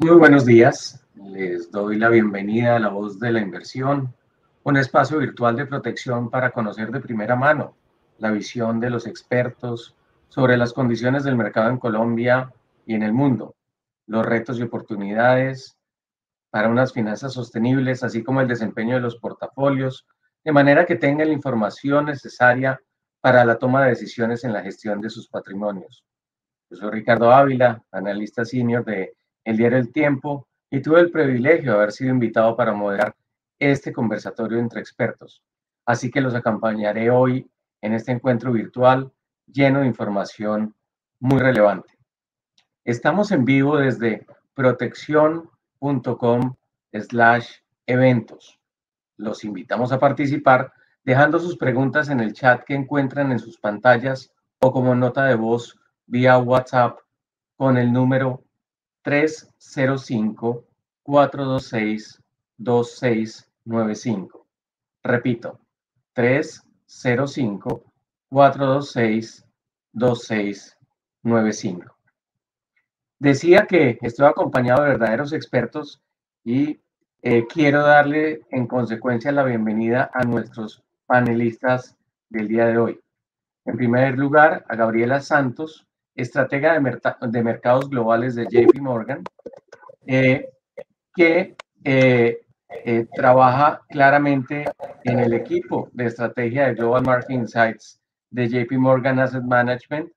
Muy buenos días, les doy la bienvenida a La Voz de la Inversión, un espacio virtual de protección para conocer de primera mano la visión de los expertos sobre las condiciones del mercado en Colombia y en el mundo, los retos y oportunidades para unas finanzas sostenibles, así como el desempeño de los portafolios, de manera que tengan la información necesaria para la toma de decisiones en la gestión de sus patrimonios. Yo soy Ricardo Ávila, analista senior de El Diario El Tiempo, y tuve el privilegio de haber sido invitado para moderar este conversatorio entre expertos. Así que los acompañaré hoy en este encuentro virtual lleno de información muy relevante. Estamos en vivo desde protección.com/eventos. Los invitamos a participar dejando sus preguntas en el chat que encuentran en sus pantallas o como nota de voz vía WhatsApp con el número 305-426-2695. Repito, 305-426-2695. Decía que estoy acompañado de verdaderos expertos y quiero darle en consecuencia la bienvenida a nuestros panelistas del día de hoy. En primer lugar, a Gabriela Santos, estratega de mercados globales de JP Morgan, que trabaja claramente en el equipo de estrategia de Global Market Insights de JP Morgan Asset Management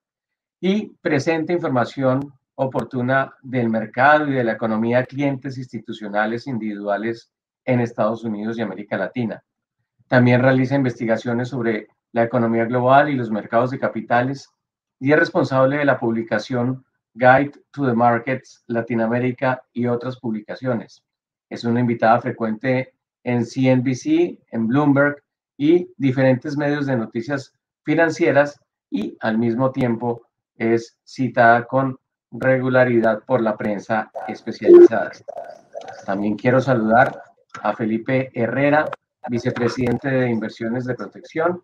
y presenta información oportuna del mercado y de la economía a clientes institucionales individuales en Estados Unidos y América Latina. También realiza investigaciones sobre la economía global y los mercados de capitales y es responsable de la publicación Guide to the Markets Latinoamérica y otras publicaciones. Es una invitada frecuente en CNBC, en Bloomberg y diferentes medios de noticias financieras y al mismo tiempo es citada con regularidad por la prensa especializada. También quiero saludar a Felipe Herrera, vicepresidente de Inversiones de Protección,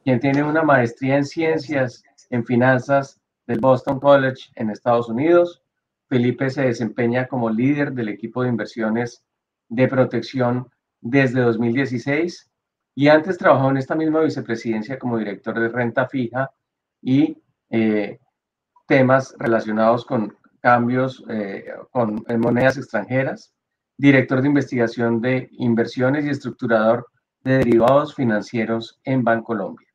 quien tiene una maestría en Ciencias en Finanzas del Boston College en Estados Unidos. Felipe se desempeña como líder del equipo de inversiones de protección desde 2016 y antes trabajó en esta misma vicepresidencia como director de renta fija y temas relacionados con cambios con monedas extranjeras, director de investigación de inversiones y estructurador de derivados financieros en Bancolombia.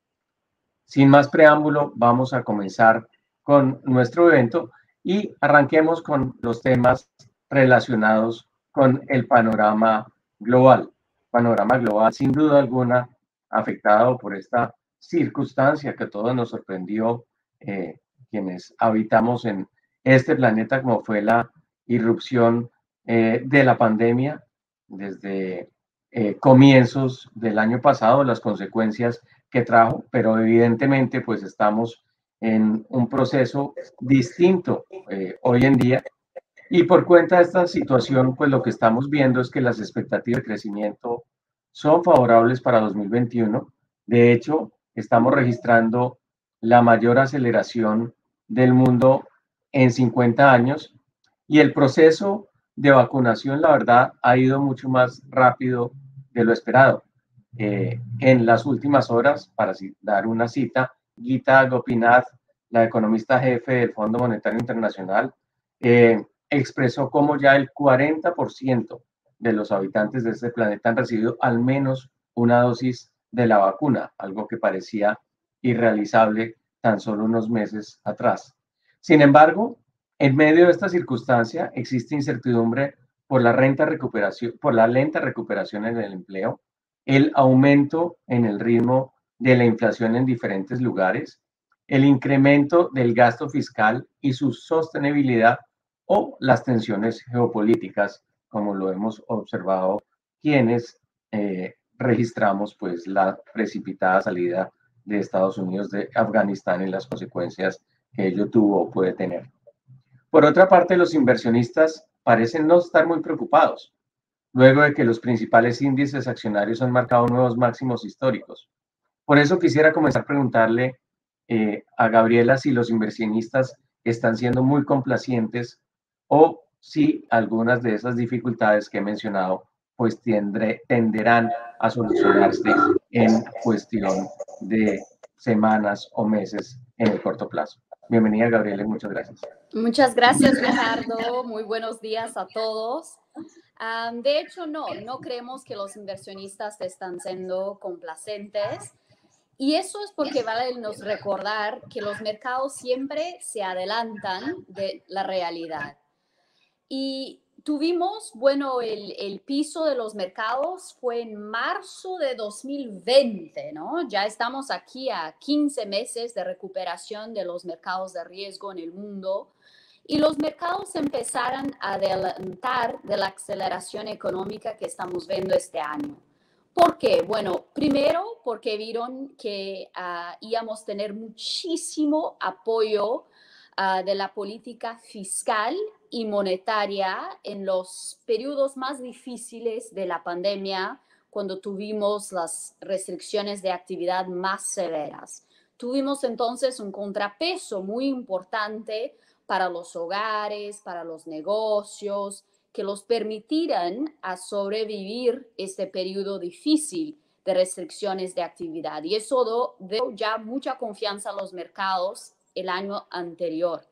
Sin más preámbulo, vamos a comenzar con nuestro evento y arranquemos con los temas relacionados con el panorama global. Panorama global, sin duda alguna, afectado por esta circunstancia que a todos nos sorprendió, quienes habitamos en este planeta, como fue la irrupción de la pandemia desde comienzos del año pasado, las consecuencias que trajo, pero evidentemente pues estamos en un proceso distinto hoy en día y por cuenta de esta situación pues lo que estamos viendo es que las expectativas de crecimiento son favorables para 2021. De hecho, estamos registrando la mayor aceleración del mundo en 50 años y el proceso de vacunación, la verdad, ha ido mucho más rápido de lo esperado. En las últimas horas, para dar una cita, Gita Gopinath, la economista jefe del Fondo Monetario Internacional, expresó como ya el 40% de los habitantes de este planeta han recibido al menos una dosis de la vacuna, algo que parecía irrealizable tan solo unos meses atrás. Sin embargo, en medio de esta circunstancia existe incertidumbre por la lenta recuperación en el empleo, el aumento en el ritmo de la inflación en diferentes lugares, el incremento del gasto fiscal y su sostenibilidad o las tensiones geopolíticas, como lo hemos observado quienes registramos pues la precipitada salida de Estados Unidos de Afganistán y las consecuencias que ello tuvo o puede tener. Por otra parte, los inversionistas parecen no estar muy preocupados, luego de que los principales índices accionarios han marcado nuevos máximos históricos. Por eso quisiera comenzar a preguntarle a Gabriela si los inversionistas están siendo muy complacientes o si algunas de esas dificultades que he mencionado pues tenderán a solucionarse en cuestión de semanas o meses en el corto plazo. Bienvenida, Gabriela, y muchas gracias. Muchas gracias, Ricardo. Muy buenos días a todos. De hecho, no creemos que los inversionistas están siendo complacentes. Y eso es porque vale nos recordar que los mercados siempre se adelantan de la realidad. Y tuvimos, bueno, el piso de los mercados fue en marzo de 2020, ¿no? Ya estamos aquí a 15 meses de recuperación de los mercados de riesgo en el mundo. Y los mercados empezaron a adelantar de la aceleración económica que estamos viendo este año. ¿Por qué? Bueno, primero porque vieron que íbamos a tener muchísimo apoyo de la política fiscal y monetaria en los periodos más difíciles de la pandemia, cuando tuvimos las restricciones de actividad más severas. Tuvimos entonces un contrapeso muy importante para los hogares, para los negocios, que los permitieran a sobrevivir este periodo difícil de restricciones de actividad. Y eso dio ya mucha confianza a los mercados el año anterior.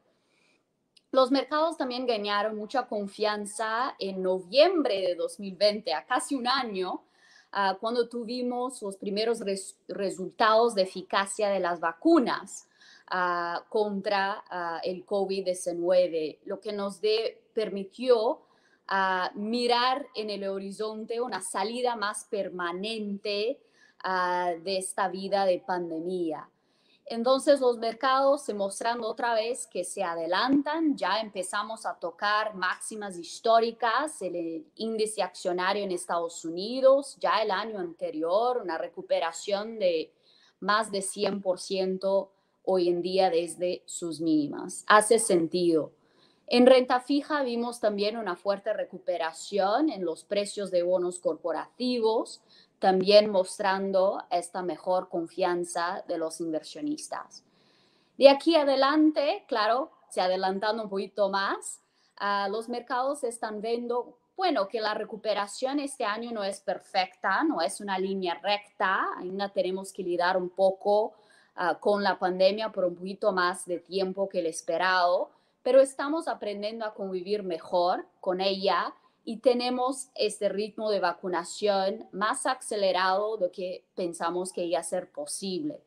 Los mercados también ganaron mucha confianza en noviembre de 2020, a casi un año, cuando tuvimos los primeros resultados de eficacia de las vacunas contra el COVID-19, lo que nos permitió mirar en el horizonte una salida más permanente de esta vida de pandemia. Entonces los mercados se mostrando otra vez que se adelantan, ya empezamos a tocar máximas históricas, el índice accionario en Estados Unidos, ya el año anterior, una recuperación de más de 100% hoy en día desde sus mínimas. Hace sentido. En renta fija vimos también una fuerte recuperación en los precios de bonos corporativos, también mostrando esta mejor confianza de los inversionistas. De aquí adelante, claro, se adelantando un poquito más, los mercados están viendo, bueno, que la recuperación este año no es perfecta, no es una línea recta, ainda tenemos que lidiar un poco con la pandemia por un poquito más de tiempo que el esperado, pero estamos aprendiendo a convivir mejor con ella y tenemos este ritmo de vacunación más acelerado de lo que pensamos que iba a ser posible.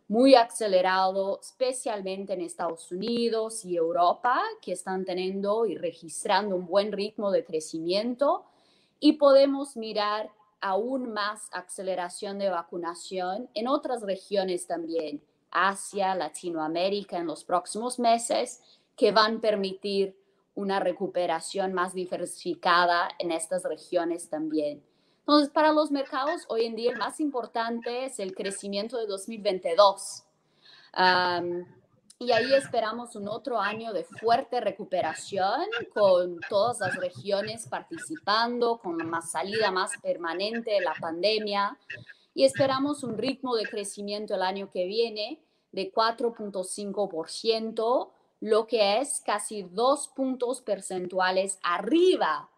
Muy acelerado, especialmente en Estados Unidos y Europa, que están teniendo y registrando un buen ritmo de crecimiento. Y podemos mirar aún más aceleración de vacunación en otras regiones también, Asia, Latinoamérica, en los próximos meses, que van a permitir una recuperación más diversificada en estas regiones también. Entonces, para los mercados, hoy en día el más importante es el crecimiento de 2022. Y ahí esperamos un otro año de fuerte recuperación, con todas las regiones participando, con una salida más permanente de la pandemia. Y esperamos un ritmo de crecimiento el año que viene de 4.5%, lo que es casi 2 puntos porcentuales arriba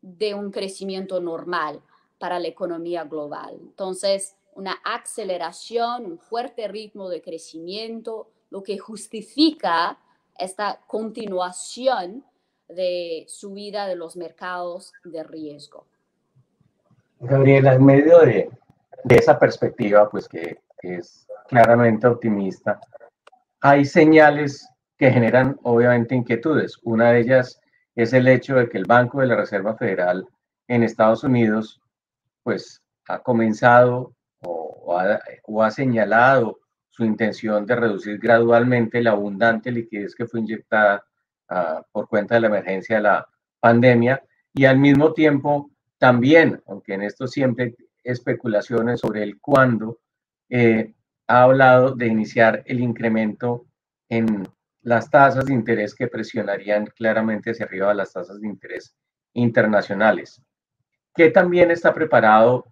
de un crecimiento normal para la economía global. Entonces, una aceleración, un fuerte ritmo de crecimiento, lo que justifica esta continuación de subida de los mercados de riesgo. Gabriela, en medio de esa perspectiva, pues que es claramente optimista, hay señales que generan obviamente inquietudes. Una de ellas es el hecho de que el Banco de la Reserva Federal en Estados Unidos pues ha comenzado o ha señalado su intención de reducir gradualmente la abundante liquidez que fue inyectada por cuenta de la emergencia de la pandemia, y al mismo tiempo también, aunque en esto siempre hay especulaciones sobre el cuándo, ha hablado de iniciar el incremento en las tasas de interés que presionarían claramente hacia arriba las tasas de interés internacionales. ¿Qué también está preparado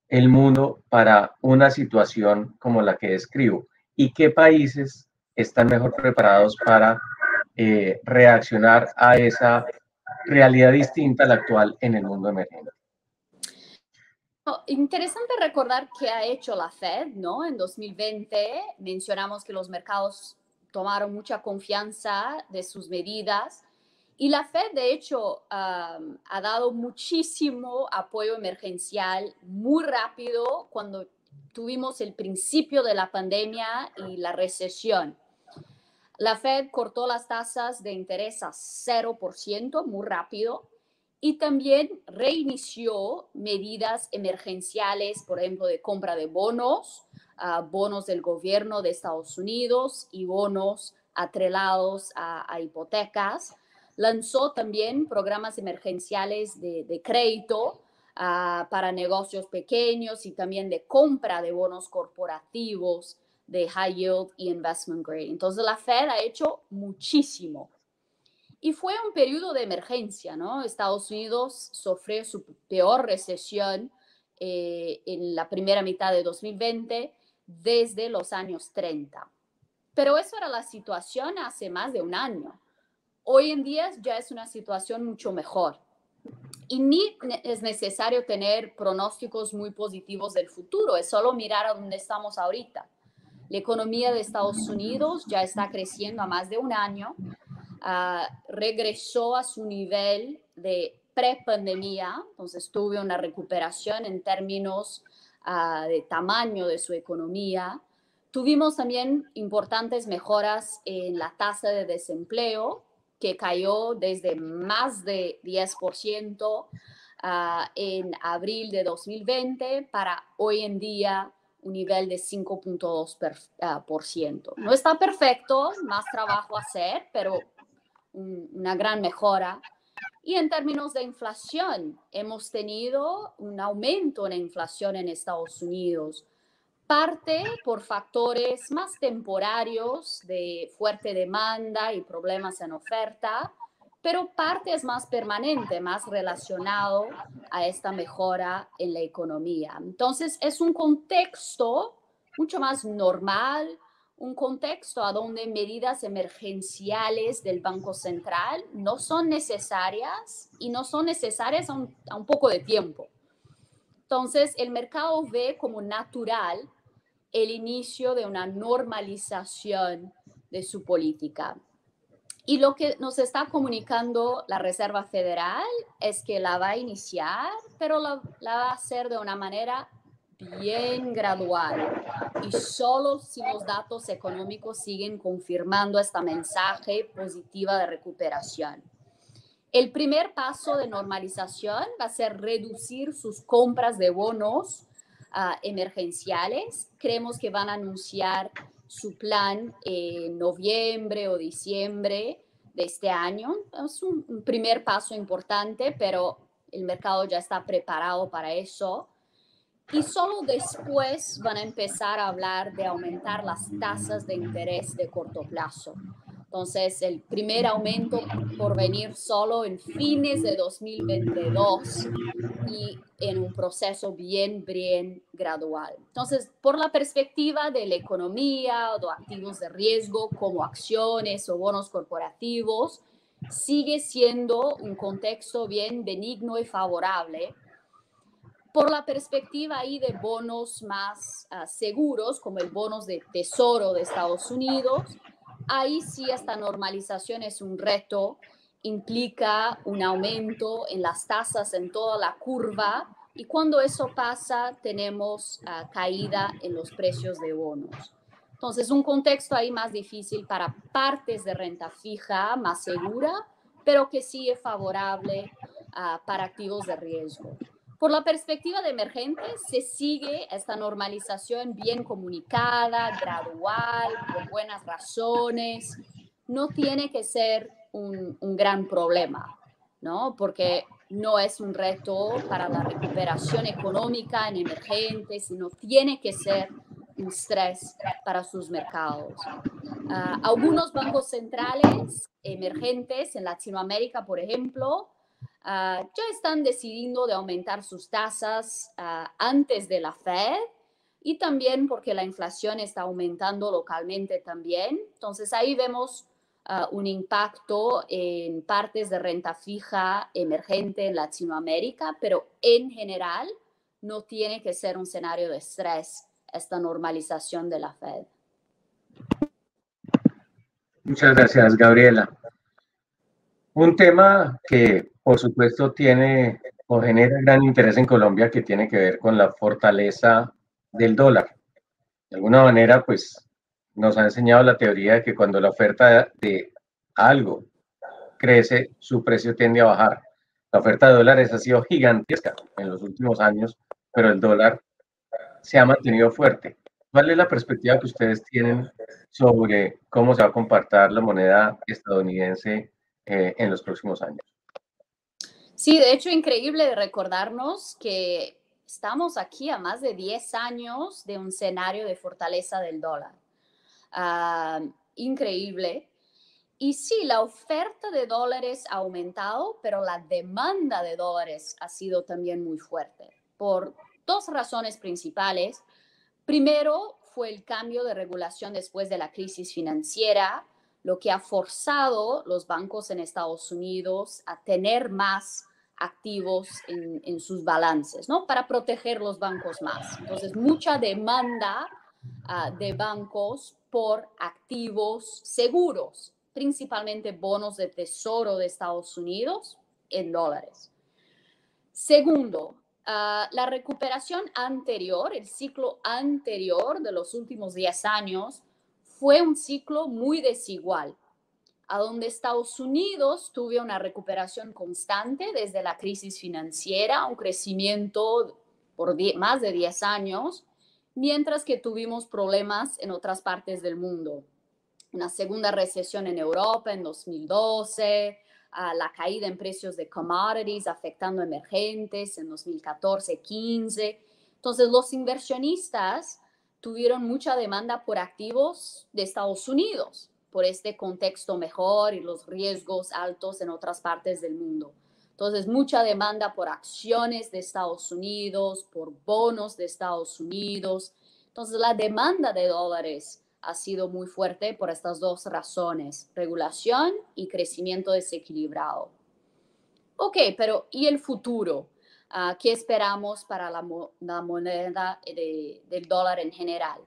el mundo para una situación como la que describo? ¿Y qué países están mejor preparados para reaccionar a esa realidad distinta a la actual en el mundo emergente. Interesante recordar qué ha hecho la Fed, ¿no? En 2020 mencionamos que los mercados tomaron mucha confianza de sus medidas y la Fed, de hecho, ha dado muchísimo apoyo emergencial muy rápido cuando tuvimos el principio de la pandemia y la recesión. La Fed cortó las tasas de interés a 0% muy rápido y también reinició medidas emergenciales, por ejemplo, de compra de bonos, bonos del gobierno de Estados Unidos y bonos atrelados a hipotecas. Lanzó también programas emergenciales de crédito para negocios pequeños y también de compra de bonos corporativos de high yield y investment grade. Entonces la Fed ha hecho muchísimo. Y fue un periodo de emergencia, ¿no? Estados Unidos sufrió su peor recesión en la primera mitad de 2020 desde los años 30. Pero eso era la situación hace más de un año. Hoy en día ya es una situación mucho mejor. Y ni es necesario tener pronósticos muy positivos del futuro, es solo mirar a dónde estamos ahorita. La economía de Estados Unidos ya está creciendo a más de un año, regresó a su nivel de prepandemia, entonces tuvo una recuperación en términos de tamaño de su economía. Tuvimos también importantes mejoras en la tasa de desempleo, que cayó desde más de 10% en abril de 2020 para hoy en día un nivel de 5.2%. No está perfecto, más trabajo a hacer, pero una gran mejora. Y en términos de inflación, hemos tenido un aumento en la inflación en Estados Unidos, parte por factores más temporarios de fuerte demanda y problemas en oferta, pero parte es más permanente, más relacionado a esta mejora en la economía. Entonces, es un contexto mucho más normal, un contexto a donde medidas emergenciales del Banco Central no son necesarias y no son necesarias a un poco de tiempo. Entonces, el mercado ve como natural el inicio de una normalización de su política. Y lo que nos está comunicando la Reserva Federal es que la va a iniciar, pero la va a hacer de una manera bien gradual y solo si los datos económicos siguen confirmando este mensaje positiva de recuperación. El primer paso de normalización va a ser reducir sus compras de bonos emergenciales. Creemos que van a anunciar su plan en noviembre o diciembre de este año. Es un primer paso importante, pero el mercado ya está preparado para eso. Y solo después van a empezar a hablar de aumentar las tasas de interés de corto plazo. Entonces, el primer aumento por venir solo en fines de 2022 y en un proceso bien gradual. Entonces, por la perspectiva de la economía o de activos de riesgo como acciones o bonos corporativos, sigue siendo un contexto bien benigno y favorable. Por la perspectiva ahí de bonos más seguros, como el bonos de tesoro de Estados Unidos, ahí sí esta normalización es un reto, implica un aumento en las tasas en toda la curva y cuando eso pasa tenemos caída en los precios de bonos. Entonces, un contexto ahí más difícil para partes de renta fija, más segura, pero que sí es favorable para activos de riesgo. Por la perspectiva de emergentes, se sigue esta normalización bien comunicada, gradual, por buenas razones. No tiene que ser un gran problema, ¿no? Porque no es un reto para la recuperación económica en emergentes, sino tiene que ser un estrés para sus mercados. Algunos bancos centrales emergentes en Latinoamérica, por ejemplo, ya están decidiendo de aumentar sus tasas antes de la Fed y también porque la inflación está aumentando localmente también. Entonces ahí vemos un impacto en partes de renta fija emergente en Latinoamérica, pero en general no tiene que ser un escenario de estrés esta normalización de la Fed. Muchas gracias, Gabriela. Un tema que, por supuesto, tiene o genera gran interés en Colombia, que tiene que ver con la fortaleza del dólar. De alguna manera, pues, nos ha enseñado la teoría de que cuando la oferta de algo crece, su precio tiende a bajar. La oferta de dólares ha sido gigantesca en los últimos años, pero el dólar se ha mantenido fuerte. ¿Cuál es la perspectiva que ustedes tienen sobre cómo se va a comportar la moneda estadounidense en los próximos años? Sí, de hecho, increíble recordarnos que estamos aquí a más de 10 años de un escenario de fortaleza del dólar. Increíble. Y sí, la oferta de dólares ha aumentado, pero la demanda de dólares ha sido también muy fuerte por dos razones principales. Primero, fue el cambio de regulación después de la crisis financiera, lo que ha forzado los bancos en Estados Unidos a tener más activos en sus balances, ¿no? Para proteger los bancos más. Entonces, mucha demanda de bancos por activos seguros, principalmente bonos de tesoro de Estados Unidos en dólares. Segundo, la recuperación anterior, el ciclo anterior de los últimos 10 años, fue un ciclo muy desigual, a donde Estados Unidos tuvo una recuperación constante desde la crisis financiera, un crecimiento por más de 10 años, mientras que tuvimos problemas en otras partes del mundo. Una segunda recesión en Europa en 2012, la caída en precios de commodities afectando emergentes en 2014-15. Entonces, los inversionistas tuvieron mucha demanda por activos de Estados Unidos, por este contexto mejor y los riesgos altos en otras partes del mundo. Entonces, mucha demanda por acciones de Estados Unidos, por bonos de Estados Unidos. Entonces, la demanda de dólares ha sido muy fuerte por estas dos razones, regulación y crecimiento desequilibrado. Ok, pero ¿y el futuro? ¿Qué esperamos para la moneda del dólar en general?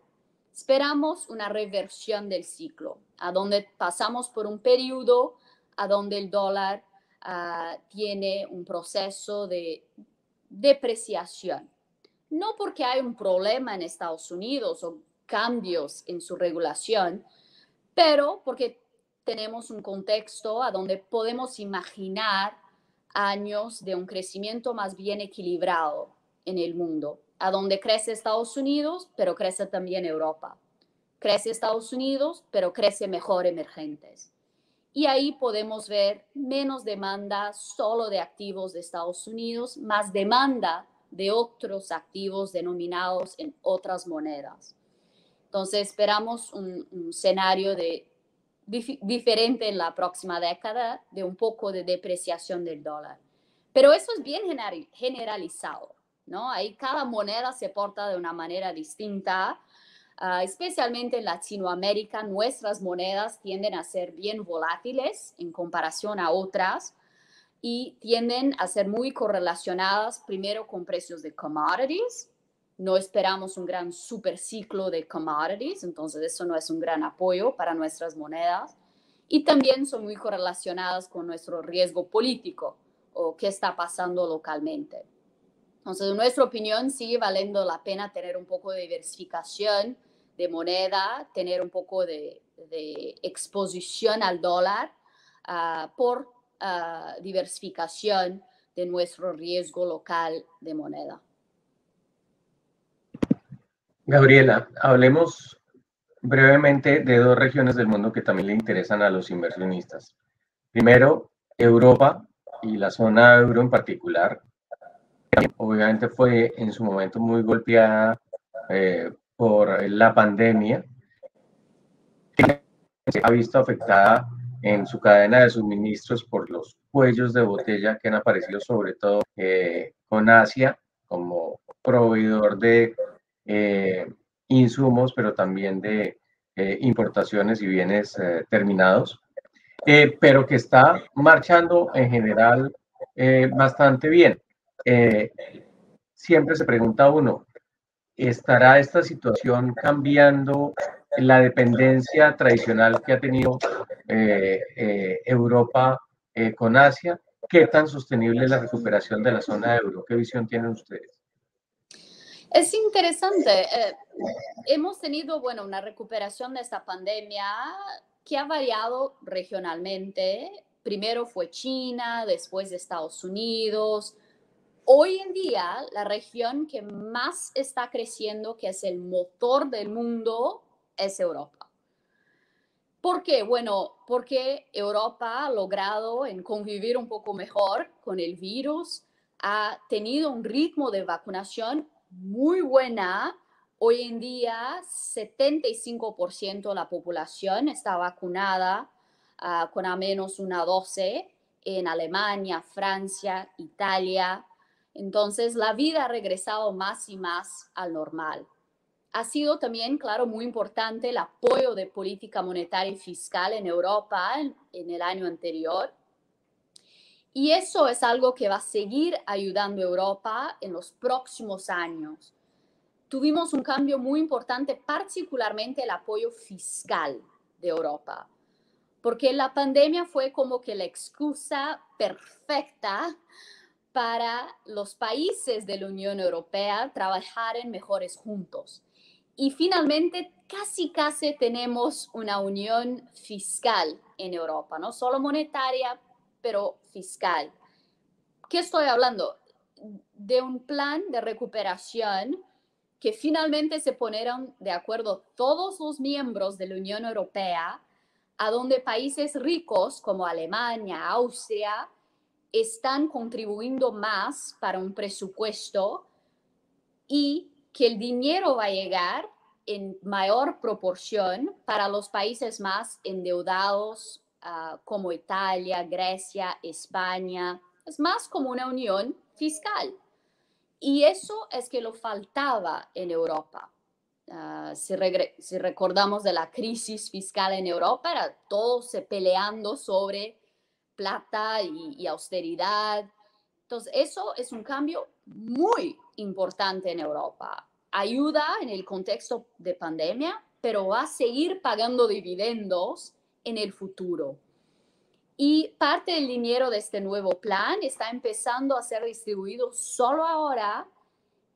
Esperamos una reversión del ciclo, a donde pasamos por un periodo a donde el dólar tiene un proceso de depreciación. No porque hay un problema en Estados Unidos o cambios en su regulación, pero porque tenemos un contexto a donde podemos imaginar años de un crecimiento más bien equilibrado en el mundo, a donde crece Estados Unidos, pero crece también Europa. Crece Estados Unidos, pero crece mejor emergentes. Y ahí podemos ver menos demanda solo de activos de Estados Unidos, más demanda de otros activos denominados en otras monedas. Entonces, esperamos un escenario diferente en la próxima década, de un poco de depreciación del dólar. Pero eso es bien generalizado, ¿no? Ahí cada moneda se porta de una manera distinta. Especialmente en Latinoamérica, nuestras monedas tienden a ser bien volátiles en comparación a otras y tienden a ser muy correlacionadas primero con precios de commodities. No esperamos un gran superciclo de commodities, entonces eso no es un gran apoyo para nuestras monedas. Y también son muy correlacionadas con nuestro riesgo político o qué está pasando localmente. Entonces, en nuestra opinión, sigue valiendo la pena tener un poco de diversificación de moneda, tener un poco de exposición al dólar por diversificación de nuestro riesgo local de moneda. Gabriela, hablemos brevemente de dos regiones del mundo que también le interesan a los inversionistas. Primero, Europa y la zona euro en particular. Obviamente fue en su momento muy golpeada por la pandemia. Se ha visto afectada en su cadena de suministros por los cuellos de botella que han aparecido sobre todo con Asia como proveedor de insumos, pero también de importaciones y bienes terminados. pero que está marchando en general bastante bien. Siempre se pregunta uno, ¿estará esta situación cambiando la dependencia tradicional que ha tenido Europa con Asia? ¿Qué tan sostenible es la recuperación de la zona euro? ¿Qué visión tienen ustedes? Es interesante. Hemos tenido, bueno, una recuperación de esta pandemia que ha variado regionalmente. Primero fue China, después Estados Unidos. Hoy en día, la región que más está creciendo, que es el motor del mundo, es Europa. ¿Por qué? Bueno, porque Europa ha logrado en convivir un poco mejor con el virus, ha tenido un ritmo de vacunación muy buena. Hoy en día, 75% de la población está vacunada con al menos una dosis en Alemania, Francia, Italia. Entonces, la vida ha regresado más y más al normal. Ha sido también, claro, muy importante el apoyo de política monetaria y fiscal en Europa en el año anterior. Y eso es algo que va a seguir ayudando a Europa en los próximos años. Tuvimos un cambio muy importante, particularmente el apoyo fiscal de Europa, porque la pandemia fue como que la excusa perfecta para los países de la Unión Europea trabajar mejores juntos. Y finalmente, casi tenemos una unión fiscal en Europa, no solo monetaria, pero fiscal. ¿Qué estoy hablando? De un plan de recuperación que finalmente se ponieron de acuerdo todos los miembros de la Unión Europea, a donde países ricos como Alemania, Austria, están contribuyendo más para un presupuesto y que el dinero va a llegar en mayor proporción para los países más endeudados como Italia, Grecia, España. Es más como una unión fiscal. Y eso es que lo faltaba en Europa. Si recordamos de la crisis fiscal en Europa, era todos peleando sobre plata y austeridad. Entonces, eso es un cambio muy importante en Europa. Ayuda en el contexto de pandemia, pero va a seguir pagando dividendos en el futuro. Y parte del dinero de este nuevo plan está empezando a ser distribuido solo ahora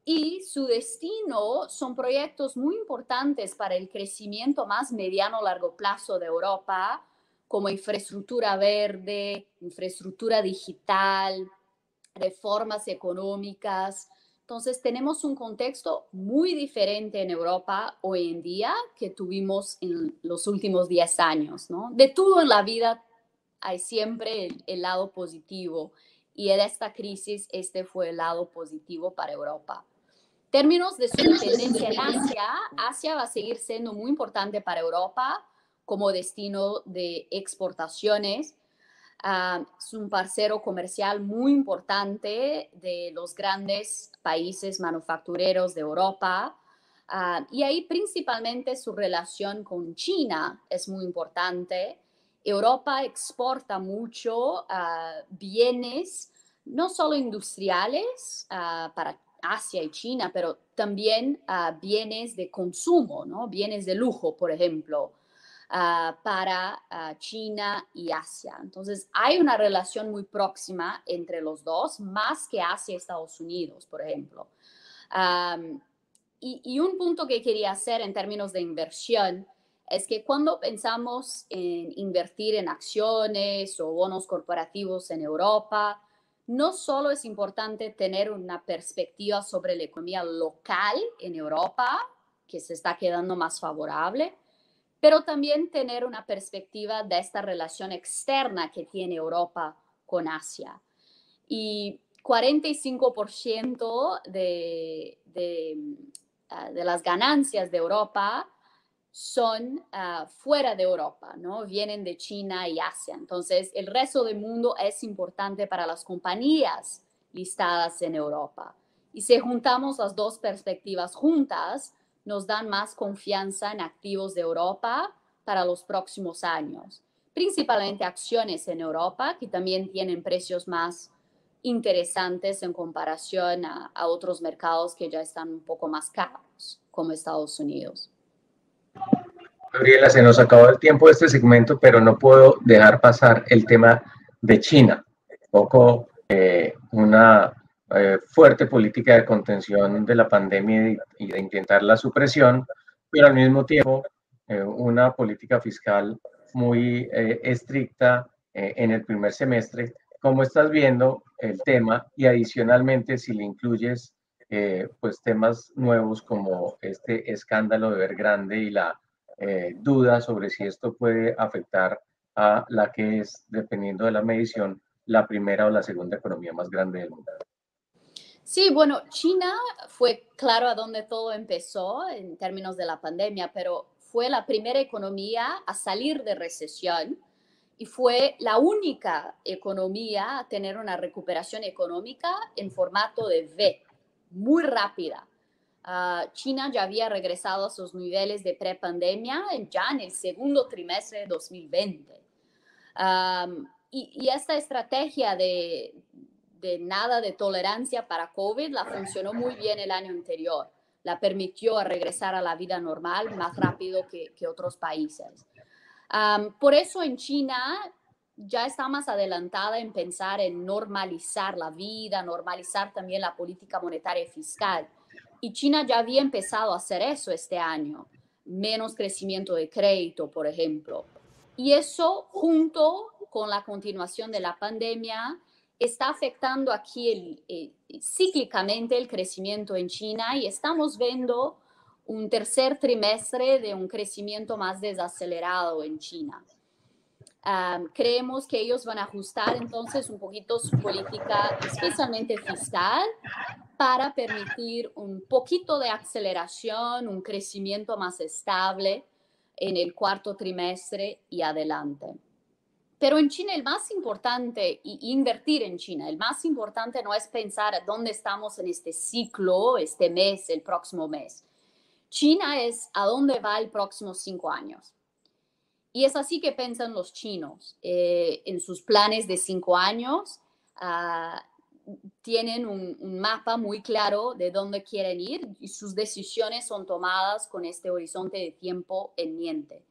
y su destino son proyectos muy importantes para el crecimiento más mediano largo plazo de Europa, como infraestructura verde, infraestructura digital, reformas económicas. Entonces, tenemos un contexto muy diferente en Europa hoy en día que tuvimos en los últimos 10 años, ¿no? De todo en la vida hay siempre el lado positivo y en esta crisis este fue el lado positivo para Europa. Términos de su dependencia en Asia, Asia va a seguir siendo muy importante para Europa como destino de exportaciones. Es un parcero comercial muy importante de los grandes países manufactureros de Europa. Y ahí principalmente su relación con China es muy importante. Europa exporta mucho bienes, no solo industriales para Asia y China, pero también bienes de consumo, ¿no? Bienes de lujo, por ejemplo, para China y Asia. Entonces, hay una relación muy próxima entre los dos, más que Asia y Estados Unidos, por ejemplo. Y un punto que quería hacer en términos de inversión es que cuando pensamos en invertir en acciones o bonos corporativos en Europa, no solo es importante tener una perspectiva sobre la economía local en Europa, que se está quedando más favorable, pero también tener una perspectiva de esta relación externa que tiene Europa con Asia. Y 45% de las ganancias de Europa son fuera de Europa, ¿no? Vienen de China y Asia. Entonces, el resto del mundo es importante para las compañías listadas en Europa. Y si juntamos las dos perspectivas juntas, nos dan más confianza en activos de Europa para los próximos años. principalmente acciones en Europa, que también tienen precios más interesantes en comparación a otros mercados que ya están un poco más caros, como Estados Unidos. Gabriela, se nos acabó el tiempo de este segmento, pero no puedo dejar pasar el tema de China. Un poco una fuerte política de contención de la pandemia y de intentar la supresión, pero al mismo tiempo una política fiscal muy estricta en el primer semestre. ¿Cómo estás viendo el tema? Y adicionalmente, si le incluyes pues temas nuevos como este escándalo de Evergrande y la duda sobre si esto puede afectar a la que es, dependiendo de la medición, la primera o la segunda economía más grande del mundo. Sí, bueno, China fue claro a dónde todo empezó en términos de la pandemia, pero fue la primera economía a salir de recesión y fue la única economía a tener una recuperación económica en formato de V, muy rápida. China ya había regresado a sus niveles de prepandemia ya en el segundo trimestre de 2020. Y esta estrategia de nada de tolerancia para COVID la funcionó muy bien el año anterior. La permitió regresar a la vida normal más rápido que otros países. Por eso en China ya está más adelantada en pensar en normalizar la vida, normalizar también la política monetaria y fiscal. Y China ya había empezado a hacer eso este año. Menos crecimiento de crédito, por ejemplo. Y eso, junto con la continuación de la pandemia, está afectando aquí cíclicamente el crecimiento en China y estamos viendo un tercer trimestre de un crecimiento más desacelerado en China. Creemos que ellos van a ajustar entonces un poquito su política, especialmente fiscal, para permitir un poquito de aceleración, un crecimiento más estable en el cuarto trimestre y adelante. Pero en China el más importante, y invertir en China, el más importante no es pensar dónde estamos en este ciclo, este mes, el próximo mes. China es a dónde va el próximo 5 años. Y es así que piensan los chinos. En sus planes de 5 años tienen un mapa muy claro de dónde quieren ir y sus decisiones son tomadas con este horizonte de tiempo en mente.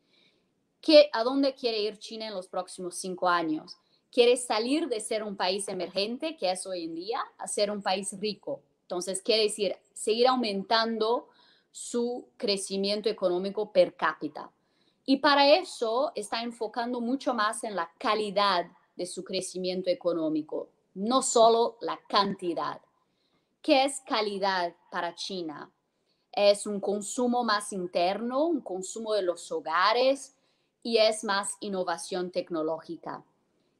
¿A dónde quiere ir China en los próximos 5 años? Quiere salir de ser un país emergente, que es hoy en día, a ser un país rico. Entonces, quiere decir, seguir aumentando su crecimiento económico per cápita. Y para eso está enfocando mucho más en la calidad de su crecimiento económico, no solo la cantidad. ¿Qué es calidad para China? Es un consumo más interno, un consumo de los hogares, y es más innovación tecnológica.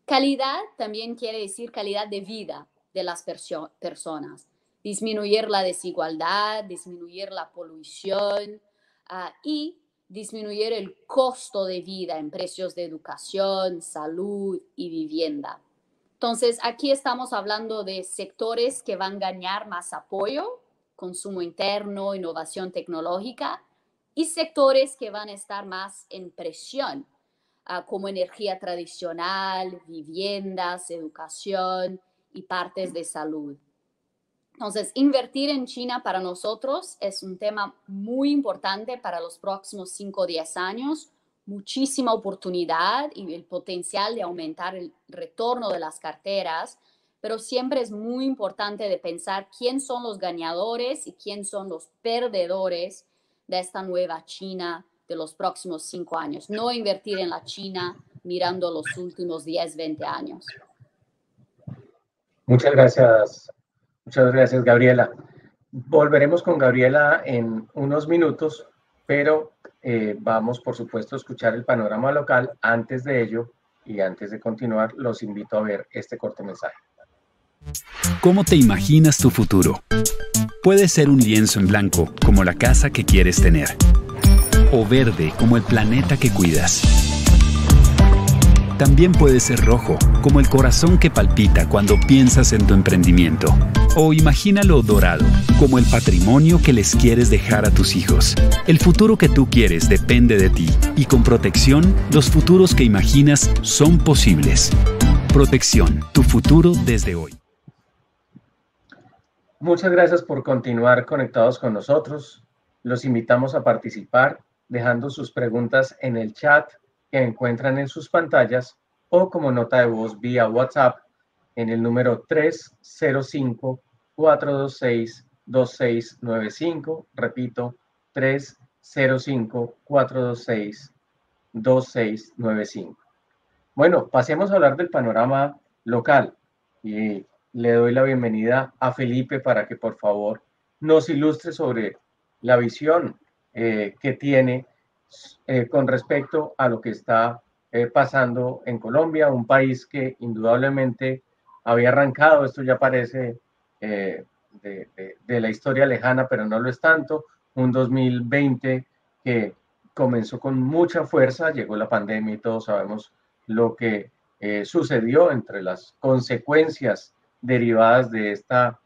Calidad también quiere decir calidad de vida de las personas. Disminuir la desigualdad, disminuir la polución y disminuir el costo de vida en precios de educación, salud y vivienda. Entonces, aquí estamos hablando de sectores que van a ganar más apoyo, consumo interno, innovación tecnológica, y sectores que van a estar más en presión, como energía tradicional, viviendas, educación y partes de salud. Entonces, invertir en China para nosotros es un tema muy importante para los próximos 5 o 10 años. Muchísima oportunidad y el potencial de aumentar el retorno de las carteras, pero siempre es muy importante de pensar quién son los ganadores y quién son los perdedores de esta nueva China de los próximos 5 años. No invertir en la China mirando los últimos 10, 20 años. Muchas gracias, Gabriela. Volveremos con Gabriela en unos minutos, pero vamos, por supuesto, a escuchar el panorama local. Antes de ello, y antes de continuar, los invito a ver este corto mensaje. ¿Cómo te imaginas tu futuro? Puede ser un lienzo en blanco, como la casa que quieres tener, o verde, como el planeta que cuidas. También puede ser rojo, como el corazón que palpita cuando piensas en tu emprendimiento. O imagínalo dorado, como el patrimonio que les quieres dejar a tus hijos. El futuro que tú quieres depende de ti, y con Protección, los futuros que imaginas son posibles. Protección, tu futuro desde hoy. Muchas gracias por continuar conectados con nosotros. Los invitamos a participar dejando sus preguntas en el chat que encuentran en sus pantallas o como nota de voz vía WhatsApp en el número 305-426-2695. Repito, 305-426-2695. Bueno, pasemos a hablar del panorama local y le doy la bienvenida a Felipe para que por favor nos ilustre sobre la visión que tiene con respecto a lo que está pasando en Colombia, un país que indudablemente había arrancado, esto ya parece de la historia lejana, pero no lo es tanto, un 2020 que comenzó con mucha fuerza, llegó la pandemia y todos sabemos lo que sucedió entre las consecuencias derivadas de esta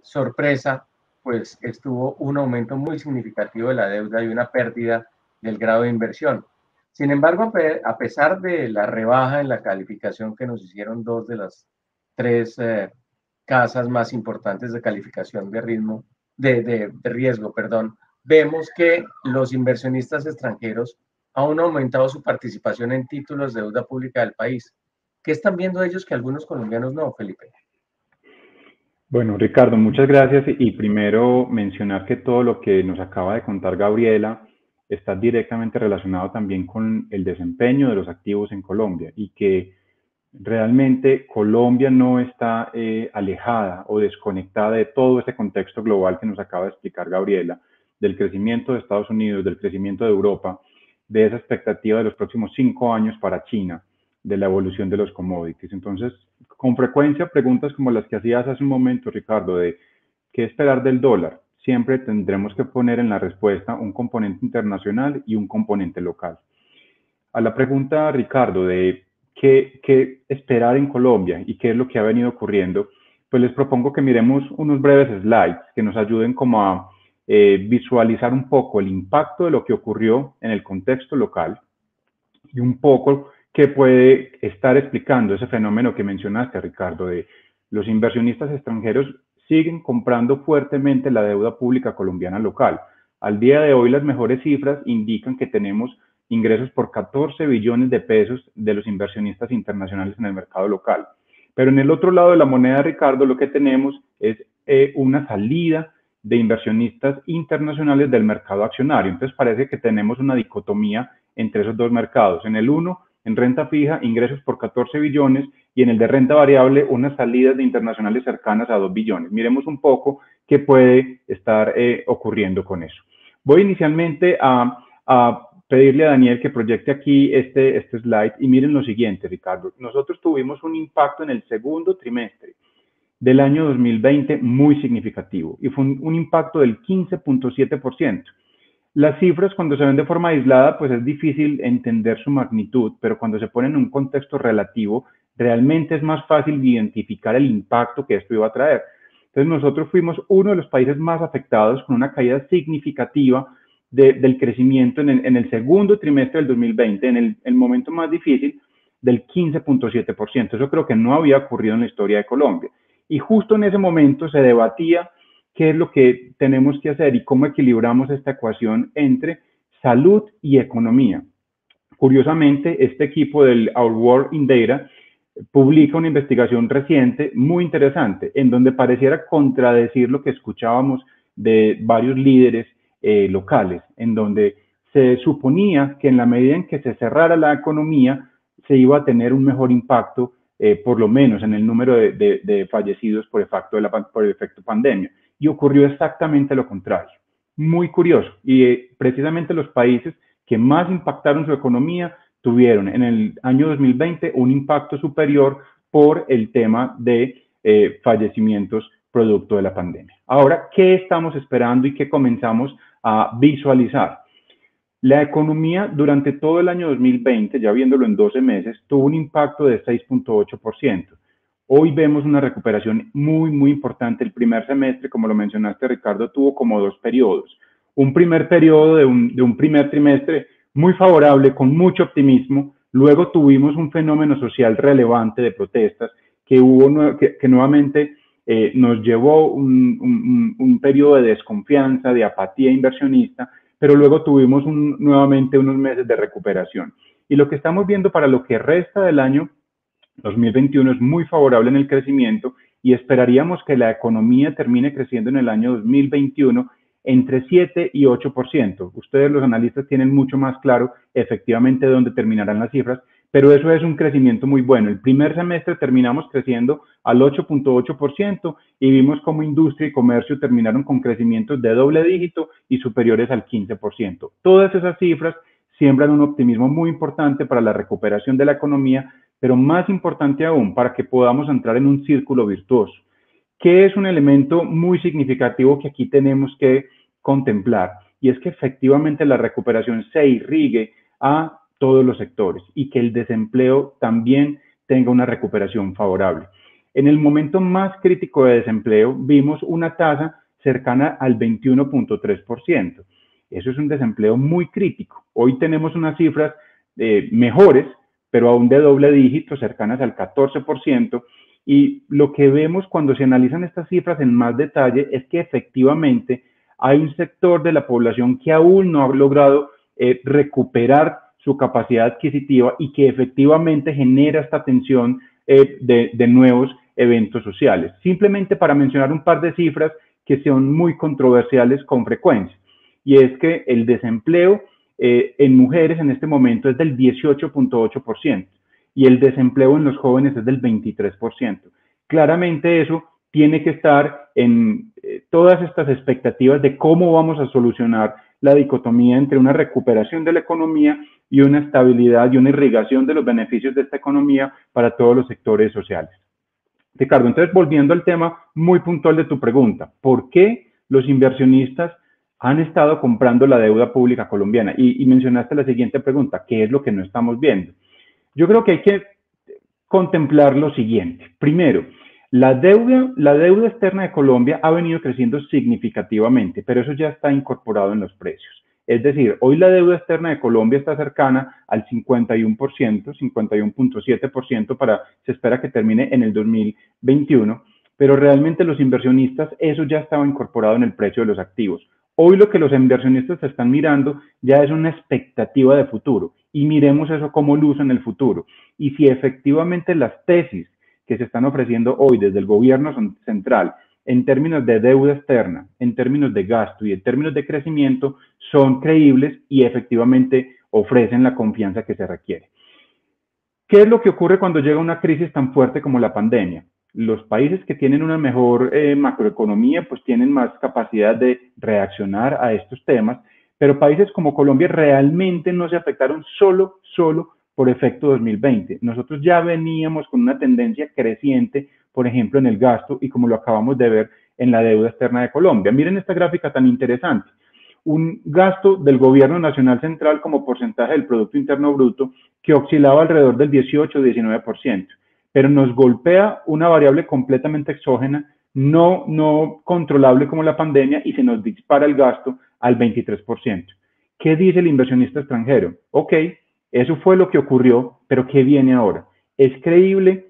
sorpresa, pues estuvo un aumento muy significativo de la deuda y una pérdida del grado de inversión. Sin embargo, a pesar de la rebaja en la calificación que nos hicieron dos de las tres casas más importantes de calificación de riesgo, vemos que los inversionistas extranjeros han aumentado su participación en títulos de deuda pública del país. ¿Qué están viendo ellos que algunos colombianos no, Felipe? Bueno, Ricardo, muchas gracias. Y primero mencionar que todo lo que nos acaba de contar Gabriela está directamente relacionado también con el desempeño de los activos en Colombia y que realmente Colombia no está alejada o desconectada de todo este contexto global que nos acaba de explicar Gabriela, del crecimiento de Estados Unidos, del crecimiento de Europa, de esa expectativa de los próximos 5 años para China, de la evolución de los commodities. Entonces, con frecuencia, preguntas como las que hacías hace un momento, Ricardo, de qué esperar del dólar, siempre tendremos que poner en la respuesta un componente internacional y un componente local. A la pregunta, Ricardo, de qué esperar en Colombia y qué es lo que ha venido ocurriendo, pues les propongo que miremos unos breves slides que nos ayuden como a visualizar un poco el impacto de lo que ocurrió en el contexto local y un poco qué puede estar explicando ese fenómeno que mencionaste, Ricardo, de los inversionistas extranjeros siguen comprando fuertemente la deuda pública colombiana local. Al día de hoy, las mejores cifras indican que tenemos ingresos por 14 billones de pesos de los inversionistas internacionales en el mercado local. Pero en el otro lado de la moneda, Ricardo, lo que tenemos es una salida de inversionistas internacionales del mercado accionario. Entonces parece que tenemos una dicotomía entre esos dos mercados. En el uno, en renta fija, ingresos por 14 billones y en el de renta variable, unas salidas de internacionales cercanas a 2 billones. Miremos un poco qué puede estar ocurriendo con eso. Voy inicialmente a pedirle a Daniel que proyecte aquí este slide y miren lo siguiente, Ricardo. Nosotros tuvimos un impacto en el segundo trimestre del año 2020 muy significativo y fue un impacto del 15.7%. Las cifras cuando se ven de forma aislada pues es difícil entender su magnitud, pero cuando se ponen en un contexto relativo realmente es más fácil identificar el impacto que esto iba a traer. Entonces nosotros fuimos uno de los países más afectados con una caída significativa del crecimiento en el segundo trimestre del 2020, en el momento más difícil, del 15.7%. Eso creo que no había ocurrido en la historia de Colombia. Y justo en ese momento se debatía qué es lo que tenemos que hacer y cómo equilibramos esta ecuación entre salud y economía. Curiosamente, este equipo del Our World in Data publica una investigación reciente muy interesante, en donde pareciera contradecir lo que escuchábamos de varios líderes locales, en donde se suponía que en la medida en que se cerrara la economía, se iba a tener un mejor impacto, por lo menos en el número de fallecidos por el efecto pandemia. Y ocurrió exactamente lo contrario. Muy curioso. Y precisamente los países que más impactaron su economía tuvieron en el año 2020 un impacto superior por el tema de fallecimientos producto de la pandemia. Ahora, ¿qué estamos esperando y qué comenzamos a visualizar? La economía durante todo el año 2020, ya viéndolo en 12 meses, tuvo un impacto de 6.8%. Hoy vemos una recuperación muy importante. El primer semestre, como lo mencionaste, Ricardo, tuvo como 2 periodos. Un primer periodo de un primer trimestre muy favorable, con mucho optimismo. Luego tuvimos un fenómeno social relevante de protestas que nuevamente nos llevó un periodo de desconfianza, de apatía inversionista, pero luego tuvimos nuevamente unos meses de recuperación. Y lo que estamos viendo para lo que resta del año 2021 es muy favorable en el crecimiento y esperaríamos que la economía termine creciendo en el año 2021 entre 7 y 8%. Ustedes, los analistas, tienen mucho más claro efectivamente dónde terminarán las cifras, pero eso es un crecimiento muy bueno. El primer semestre terminamos creciendo al 8.8% y vimos como industria y comercio terminaron con crecimientos de doble dígito y superiores al 15%. Todas esas cifras siembran un optimismo muy importante para la recuperación de la economía, pero más importante aún, para que podamos entrar en un círculo virtuoso, que es un elemento muy significativo que aquí tenemos que contemplar, y es que efectivamente la recuperación se irrigue a todos los sectores y que el desempleo también tenga una recuperación favorable. En el momento más crítico de desempleo vimos una tasa cercana al 21.3%. Eso es un desempleo muy crítico. Hoy tenemos unas cifras mejores, pero aún de doble dígito, cercanas al 14%, y lo que vemos cuando se analizan estas cifras en más detalle es que efectivamente hay un sector de la población que aún no ha logrado recuperar su capacidad adquisitiva y que efectivamente genera esta tensión de nuevos eventos sociales. Simplemente para mencionar un par de cifras que son muy controversiales con frecuencia, y es que el desempleo en mujeres en este momento es del 18.8% y el desempleo en los jóvenes es del 23%. Claramente eso tiene que estar en todas estas expectativas de cómo vamos a solucionar la dicotomía entre una recuperación de la economía y una estabilidad y una irrigación de los beneficios de esta economía para todos los sectores sociales. Ricardo, entonces volviendo al tema muy puntual de tu pregunta, ¿por qué los inversionistas han estado comprando la deuda pública colombiana? Y mencionaste la siguiente pregunta, ¿qué es lo que no estamos viendo? Yo creo que hay que contemplar lo siguiente. Primero, la deuda externa de Colombia ha venido creciendo significativamente, pero eso ya está incorporado en los precios. Es decir, hoy la deuda externa de Colombia está cercana al 51%, 51.7% se espera que termine en el 2021, pero realmente los inversionistas, eso ya estaba incorporado en el precio de los activos. Hoy lo que los inversionistas están mirando ya es una expectativa de futuro y miremos eso como luz en el futuro. Y si efectivamente las tesis que se están ofreciendo hoy desde el gobierno central en términos de deuda externa, en términos de gasto y en términos de crecimiento son creíbles y efectivamente ofrecen la confianza que se requiere. ¿Qué es lo que ocurre cuando llega una crisis tan fuerte como la pandemia? Los países que tienen una mejor macroeconomía pues tienen más capacidad de reaccionar a estos temas, pero países como Colombia realmente no se afectaron solo por efecto 2020. Nosotros ya veníamos con una tendencia creciente, por ejemplo, en el gasto y como lo acabamos de ver en la deuda externa de Colombia. Miren esta gráfica tan interesante. Un gasto del gobierno nacional central como porcentaje del Producto Interno Bruto que oscilaba alrededor del 18-19%, pero nos golpea una variable completamente exógena, no controlable como la pandemia, y se nos dispara el gasto al 23%. ¿Qué dice el inversionista extranjero? Ok, eso fue lo que ocurrió, pero ¿qué viene ahora? ¿Es creíble?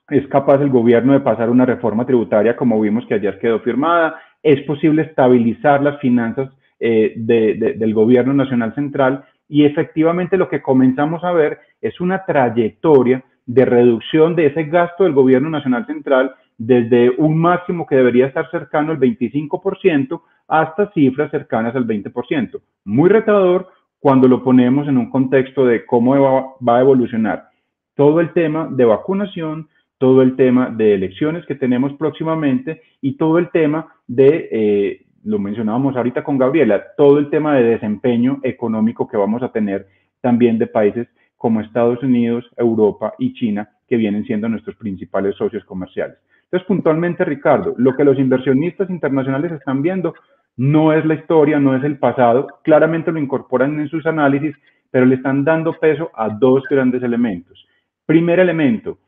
¿Es capaz el gobierno de pasar una reforma tributaria como vimos que ayer quedó firmada? ¿Es posible estabilizar las finanzas del gobierno nacional central? Y efectivamente lo que comenzamos a ver es una trayectoria de reducción de ese gasto del gobierno nacional central desde un máximo que debería estar cercano al 25% hasta cifras cercanas al 20%. Muy retador cuando lo ponemos en un contexto de cómo va a evolucionar todo el tema de vacunación, todo el tema de elecciones que tenemos próximamente y todo el tema de, lo mencionábamos ahorita con Gabriela, todo el tema de desempeño económico que vamos a tener también de países como Estados Unidos, Europa y China, que vienen siendo nuestros principales socios comerciales. Entonces, puntualmente, Ricardo, lo que los inversionistas internacionales están viendo no es la historia, no es el pasado, claramente lo incorporan en sus análisis, pero le están dando peso a dos grandes elementos. Primer elemento,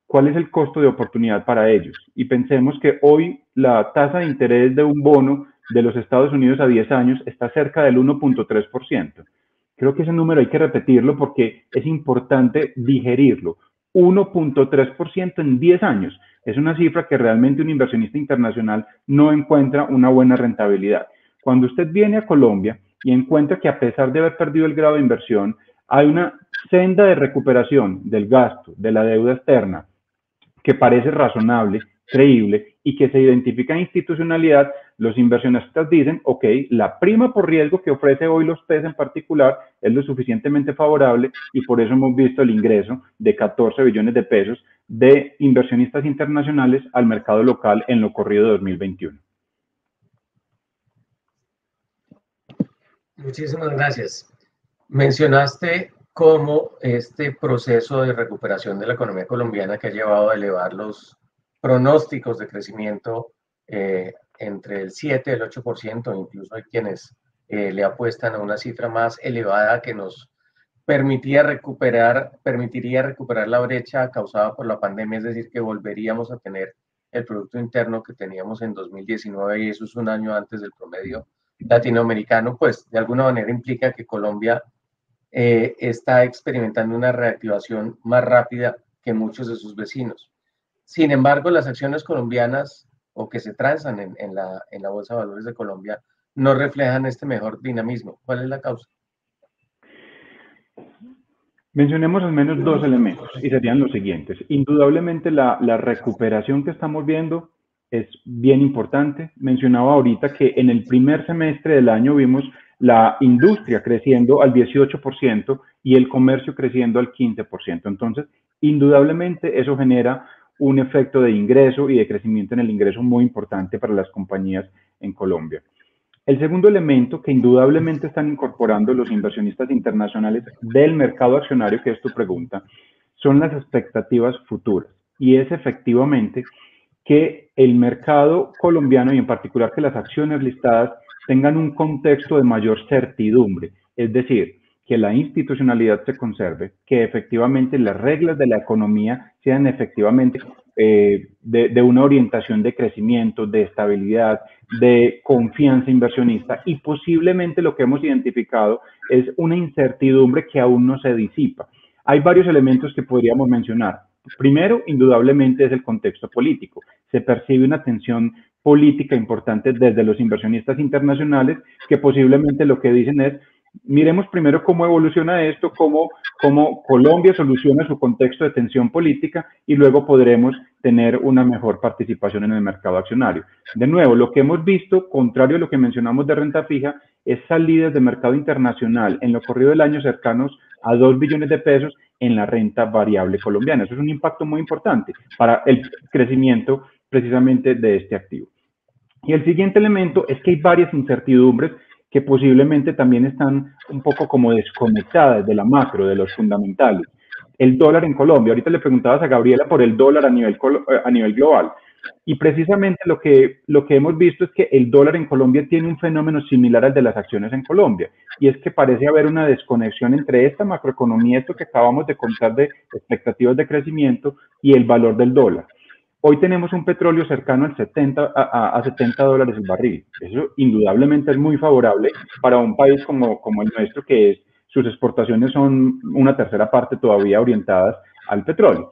¿cuál es el costo de oportunidad para ellos? Y pensemos que hoy la tasa de interés de un bono de los Estados Unidos a 10 años está cerca del 1.3%. Creo que ese número hay que repetirlo porque es importante digerirlo. 1.3% en 10 años. Es una cifra que realmente un inversionista internacional no encuentra una buena rentabilidad. Cuando usted viene a Colombia y encuentra que a pesar de haber perdido el grado de inversión, hay una senda de recuperación del gasto, de la deuda externa, que parece razonable, creíble y que se identifica en institucionalidad, los inversionistas dicen, ok, la prima por riesgo que ofrece hoy los PES en particular es lo suficientemente favorable y por eso hemos visto el ingreso de 14 billones de pesos de inversionistas internacionales al mercado local en lo corrido de 2021. Muchísimas gracias. Mencionaste cómo este proceso de recuperación de la economía colombiana que ha llevado a elevar los pronósticos de crecimiento entre el 7 y el 8%, incluso hay quienes le apuestan a una cifra más elevada que nos permitiría recuperar la brecha causada por la pandemia, es decir, que volveríamos a tener el Producto Interno que teníamos en 2019 y eso es un año antes del promedio latinoamericano, pues de alguna manera implica que Colombia está experimentando una reactivación más rápida que muchos de sus vecinos. Sin embargo, las acciones colombianas o que se transan en la Bolsa de Valores de Colombia no reflejan este mejor dinamismo. ¿Cuál es la causa? Mencionemos al menos dos elementos y serían los siguientes. Indudablemente la recuperación que estamos viendo es bien importante. Mencionaba ahorita que en el primer semestre del año vimos la industria creciendo al 18% y el comercio creciendo al 15%. Entonces, indudablemente eso genera un efecto de ingreso y de crecimiento en el ingreso muy importante para las compañías en Colombia. El segundo elemento que indudablemente están incorporando los inversionistas internacionales del mercado accionario, que es tu pregunta, son las expectativas futuras. Y es efectivamente que el mercado colombiano y en particular que las acciones listadas tengan un contexto de mayor certidumbre, es decir, que la institucionalidad se conserve, que efectivamente las reglas de la economía sean efectivamente de una orientación de crecimiento, de estabilidad, de confianza inversionista y posiblemente lo que hemos identificado es una incertidumbre que aún no se disipa. Hay varios elementos que podríamos mencionar. Primero, indudablemente, es el contexto político. Se percibe una tensión política importante desde los inversionistas internacionales que posiblemente lo que dicen es miremos primero cómo evoluciona esto, cómo Colombia soluciona su contexto de tensión política y luego podremos tener una mejor participación en el mercado accionario. De nuevo, lo que hemos visto, contrario a lo que mencionamos de renta fija, es salidas de mercado internacional en lo corrido del año cercanos a 2 billones de pesos en la renta variable colombiana. Eso es un impacto muy importante para el crecimiento precisamente de este activo. Y el siguiente elemento es que hay varias incertidumbres que posiblemente también están un poco como desconectadas de la macro, de los fundamentales. El dólar en Colombia, ahorita le preguntabas a Gabriela por el dólar a nivel global, y precisamente lo que hemos visto es que el dólar en Colombia tiene un fenómeno similar al de las acciones en Colombia, y es que parece haber una desconexión entre esta macroeconomía, esto que acabamos de contar de expectativas de crecimiento, y el valor del dólar. Hoy tenemos un petróleo cercano al a 70 dólares el barril. Eso indudablemente es muy favorable para un país como el nuestro, que sus exportaciones son una tercera parte todavía orientadas al petróleo.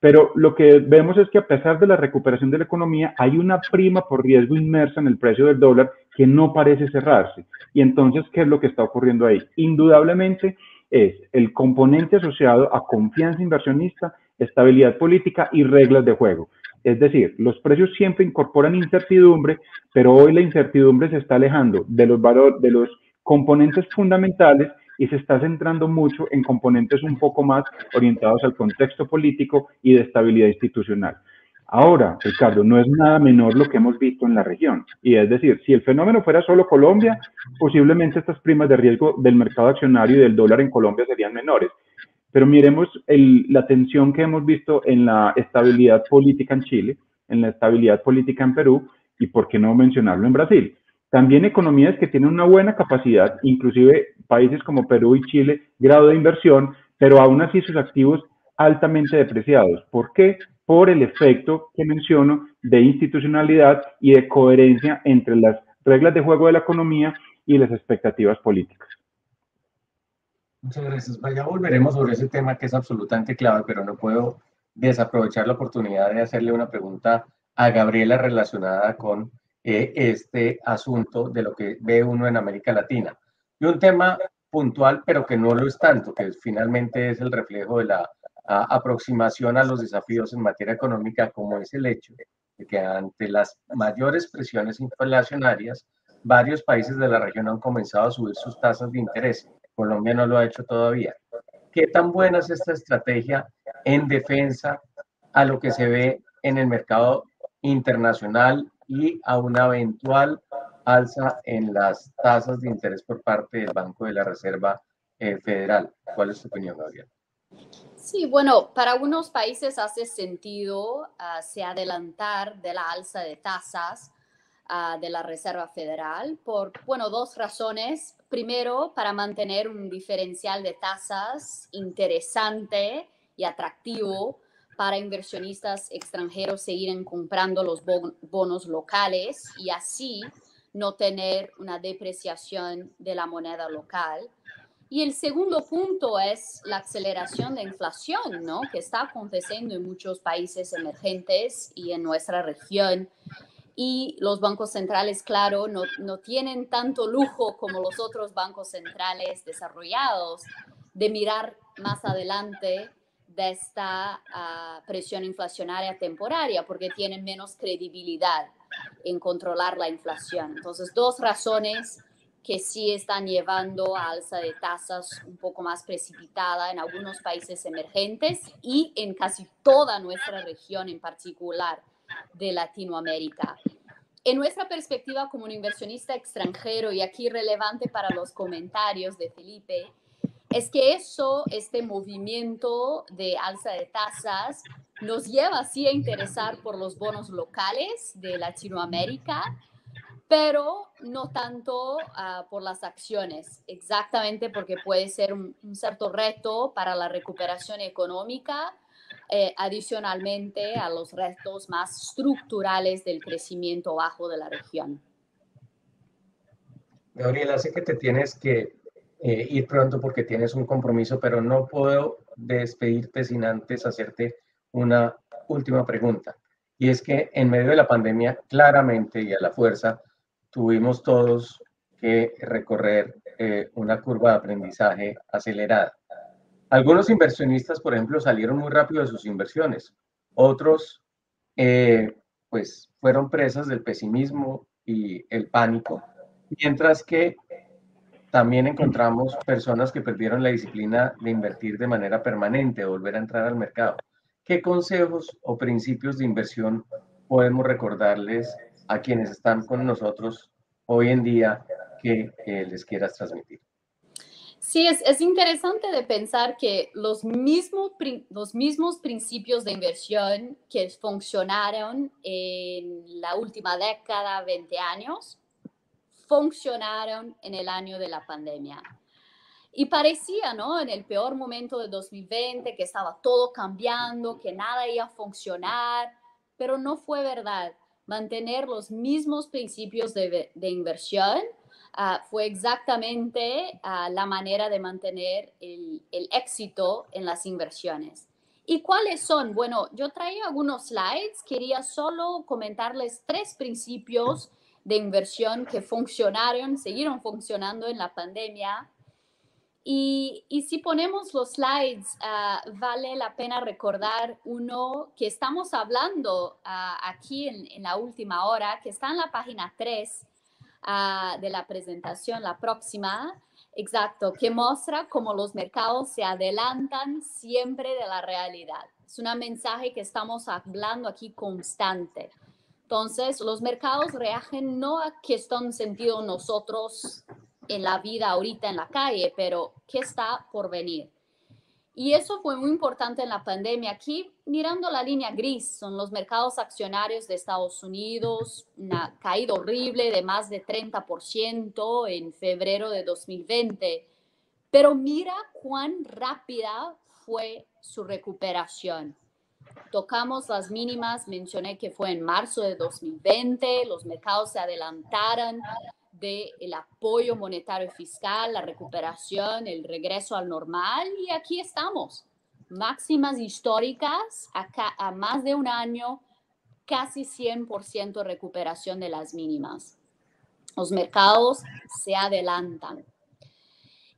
Pero lo que vemos es que a pesar de la recuperación de la economía, hay una prima por riesgo inmersa en el precio del dólar que no parece cerrarse. Y entonces, ¿qué es lo que está ocurriendo ahí? Indudablemente es el componente asociado a confianza inversionista, estabilidad política y reglas de juego. Es decir, los precios siempre incorporan incertidumbre, pero hoy la incertidumbre se está alejando de los componentes fundamentales y se está centrando mucho en componentes un poco más orientados al contexto político y de estabilidad institucional. Ahora, Ricardo, no es nada menor lo que hemos visto en la región. Y es decir, si el fenómeno fuera solo Colombia, posiblemente estas primas de riesgo del mercado accionario y del dólar en Colombia serían menores. Pero miremos la tensión que hemos visto en la estabilidad política en Chile. en la estabilidad política en Perú y por qué no mencionarlo en Brasil. También economías que tienen una buena capacidad, inclusive países como Perú y Chile, grado de inversión, pero aún así sus activos altamente depreciados. ¿Por qué? Por el efecto que menciono de institucionalidad y de coherencia entre las reglas de juego de la economía y las expectativas políticas. Muchas gracias. Ya volveremos sobre ese tema que es absolutamente clave, pero no puedo desaprovechar la oportunidad de hacerle una pregunta a Gabriela relacionada con este asunto de lo que ve uno en América Latina. Y un tema puntual, pero que no lo es tanto, que finalmente es el reflejo de la aproximación a los desafíos en materia económica, como es el hecho de que ante las mayores presiones inflacionarias, varios países de la región han comenzado a subir sus tasas de interés. Colombia no lo ha hecho todavía. ¿Qué tan buena es esta estrategia en defensa a lo que se ve en el mercado internacional y a una eventual alza en las tasas de interés por parte del Banco de la Reserva Federal? ¿Cuál es tu opinión, Gabriel? Sí, bueno, para algunos países hace sentido se adelantar de la alza de tasas de la Reserva Federal por, bueno, dos razones. Primero, para mantener un diferencial de tasas interesante y atractivo para inversionistas extranjeros seguir comprando los bonos locales y así no tener una depreciación de la moneda local. Y el segundo punto es la aceleración de inflación, ¿no? Que está aconteciendo en muchos países emergentes y en nuestra región. Y los bancos centrales, claro, no tienen tanto lujo como los otros bancos centrales desarrollados de mirar más adelante de esta presión inflacionaria temporaria, porque tienen menos credibilidad en controlar la inflación. Entonces, dos razones que sí están llevando a alza de tasas un poco más precipitada en algunos países emergentes y en casi toda nuestra región, en particular de Latinoamérica. En nuestra perspectiva como un inversionista extranjero, y aquí relevante para los comentarios de Felipe, es que este movimiento de alza de tasas nos lleva sí a interesar por los bonos locales de Latinoamérica, pero no tanto por las acciones, exactamente porque puede ser un cierto reto para la recuperación económica, adicionalmente a los retos más estructurales del crecimiento bajo de la región. Gabriela, sé que te tienes que ir pronto porque tienes un compromiso, pero no puedo despedirte sin antes hacerte una última pregunta. Y es que en medio de la pandemia, claramente y a la fuerza, tuvimos todos que recorrer una curva de aprendizaje acelerada. Algunos inversionistas, por ejemplo, salieron muy rápido de sus inversiones. Otros, pues, fueron presas del pesimismo y el pánico. Mientras que también encontramos personas que perdieron la disciplina de invertir de manera permanente, de volver a entrar al mercado. ¿Qué consejos o principios de inversión podemos recordarles a quienes están con nosotros hoy en día que les quieras transmitir? Sí, es interesante de pensar que los mismos principios de inversión que funcionaron en la última década, 20 años, funcionaron en el año de la pandemia. Y parecía, ¿no? En el peor momento de 2020, que estaba todo cambiando, que nada iba a funcionar, pero no fue verdad. Mantener los mismos principios de inversión fue exactamente la manera de mantener el éxito en las inversiones. ¿Y cuáles son? Bueno, yo traía algunos slides, quería solo comentarles 3 principios de inversión que funcionaron, siguieron funcionando en la pandemia. Y si ponemos los slides, vale la pena recordar uno que estamos hablando aquí en la última hora, que está en la página 3 de la presentación, la próxima, exacto, que muestra cómo los mercados se adelantan siempre de la realidad. Es un mensaje que estamos hablando aquí constante. Entonces, los mercados reagen no a qué están sentido nosotros en la vida ahorita en la calle, pero qué está por venir. Y eso fue muy importante en la pandemia. Aquí, mirando la línea gris, son los mercados accionarios de Estados Unidos, una caída horrible de más de 30% en febrero de 2020. Pero mira cuán rápida fue su recuperación. Tocamos las mínimas, mencioné que fue en marzo de 2020, los mercados se adelantaron del apoyo monetario y fiscal, la recuperación, el regreso al normal, y aquí estamos. Máximas históricas a más de un año, casi 100% recuperación de las mínimas. Los mercados se adelantan.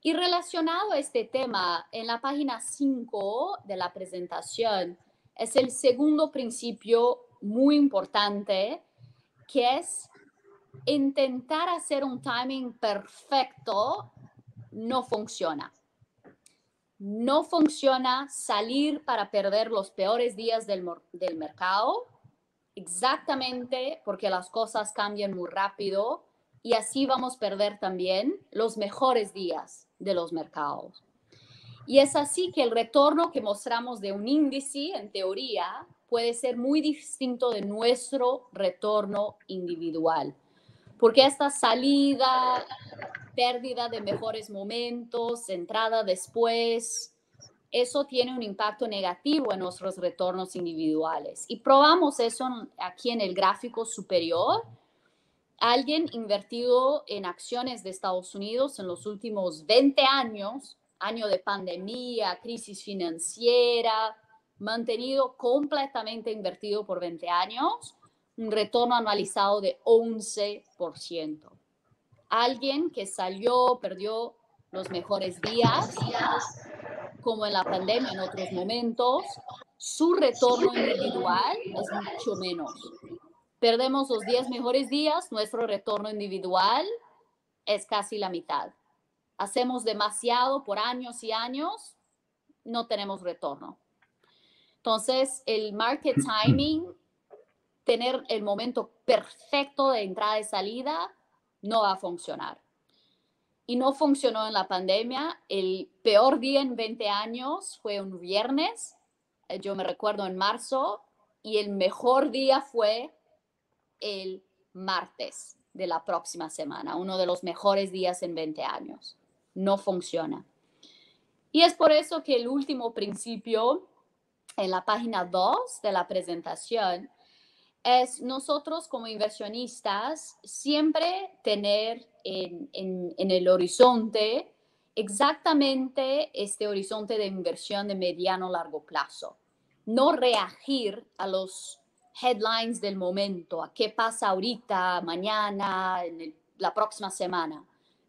Y relacionado a este tema, en la página 5 de la presentación, es el segundo principio muy importante, que es intentar hacer un timing perfecto no funciona. No funciona salir para perder los peores días del mercado, exactamente porque las cosas cambian muy rápido y así vamos a perder también los mejores días de los mercados. Y es así que el retorno que mostramos de un índice, en teoría, puede ser muy distinto de nuestro retorno individual. Porque esta salida, pérdida de mejores momentos, entrada después, eso tiene un impacto negativo en nuestros retornos individuales. Y probamos eso aquí en el gráfico superior. Alguien invertido en acciones de Estados Unidos en los últimos 20 años, año de pandemia, crisis financiera, mantenido completamente invertido por 20 años, un retorno anualizado de 11%. Alguien que salió, perdió los mejores días, como en la pandemia en otros momentos, su retorno individual es mucho menos. Perdemos los 10 mejores días, nuestro retorno individual es casi la mitad. Hacemos demasiado por años y años, no tenemos retorno. Entonces, el market timing, tener el momento perfecto de entrada y salida, no va a funcionar. Y no funcionó en la pandemia. El peor día en 20 años fue un viernes, yo me recuerdo en marzo, y el mejor día fue el martes de la próxima semana, uno de los mejores días en 20 años. No funciona. Y es por eso que el último principio en la página 2 de la presentación es nosotros como inversionistas siempre tener en el horizonte exactamente este horizonte de inversión de mediano a largo plazo. No reagir a los headlines del momento, a qué pasa ahorita, mañana, la próxima semana,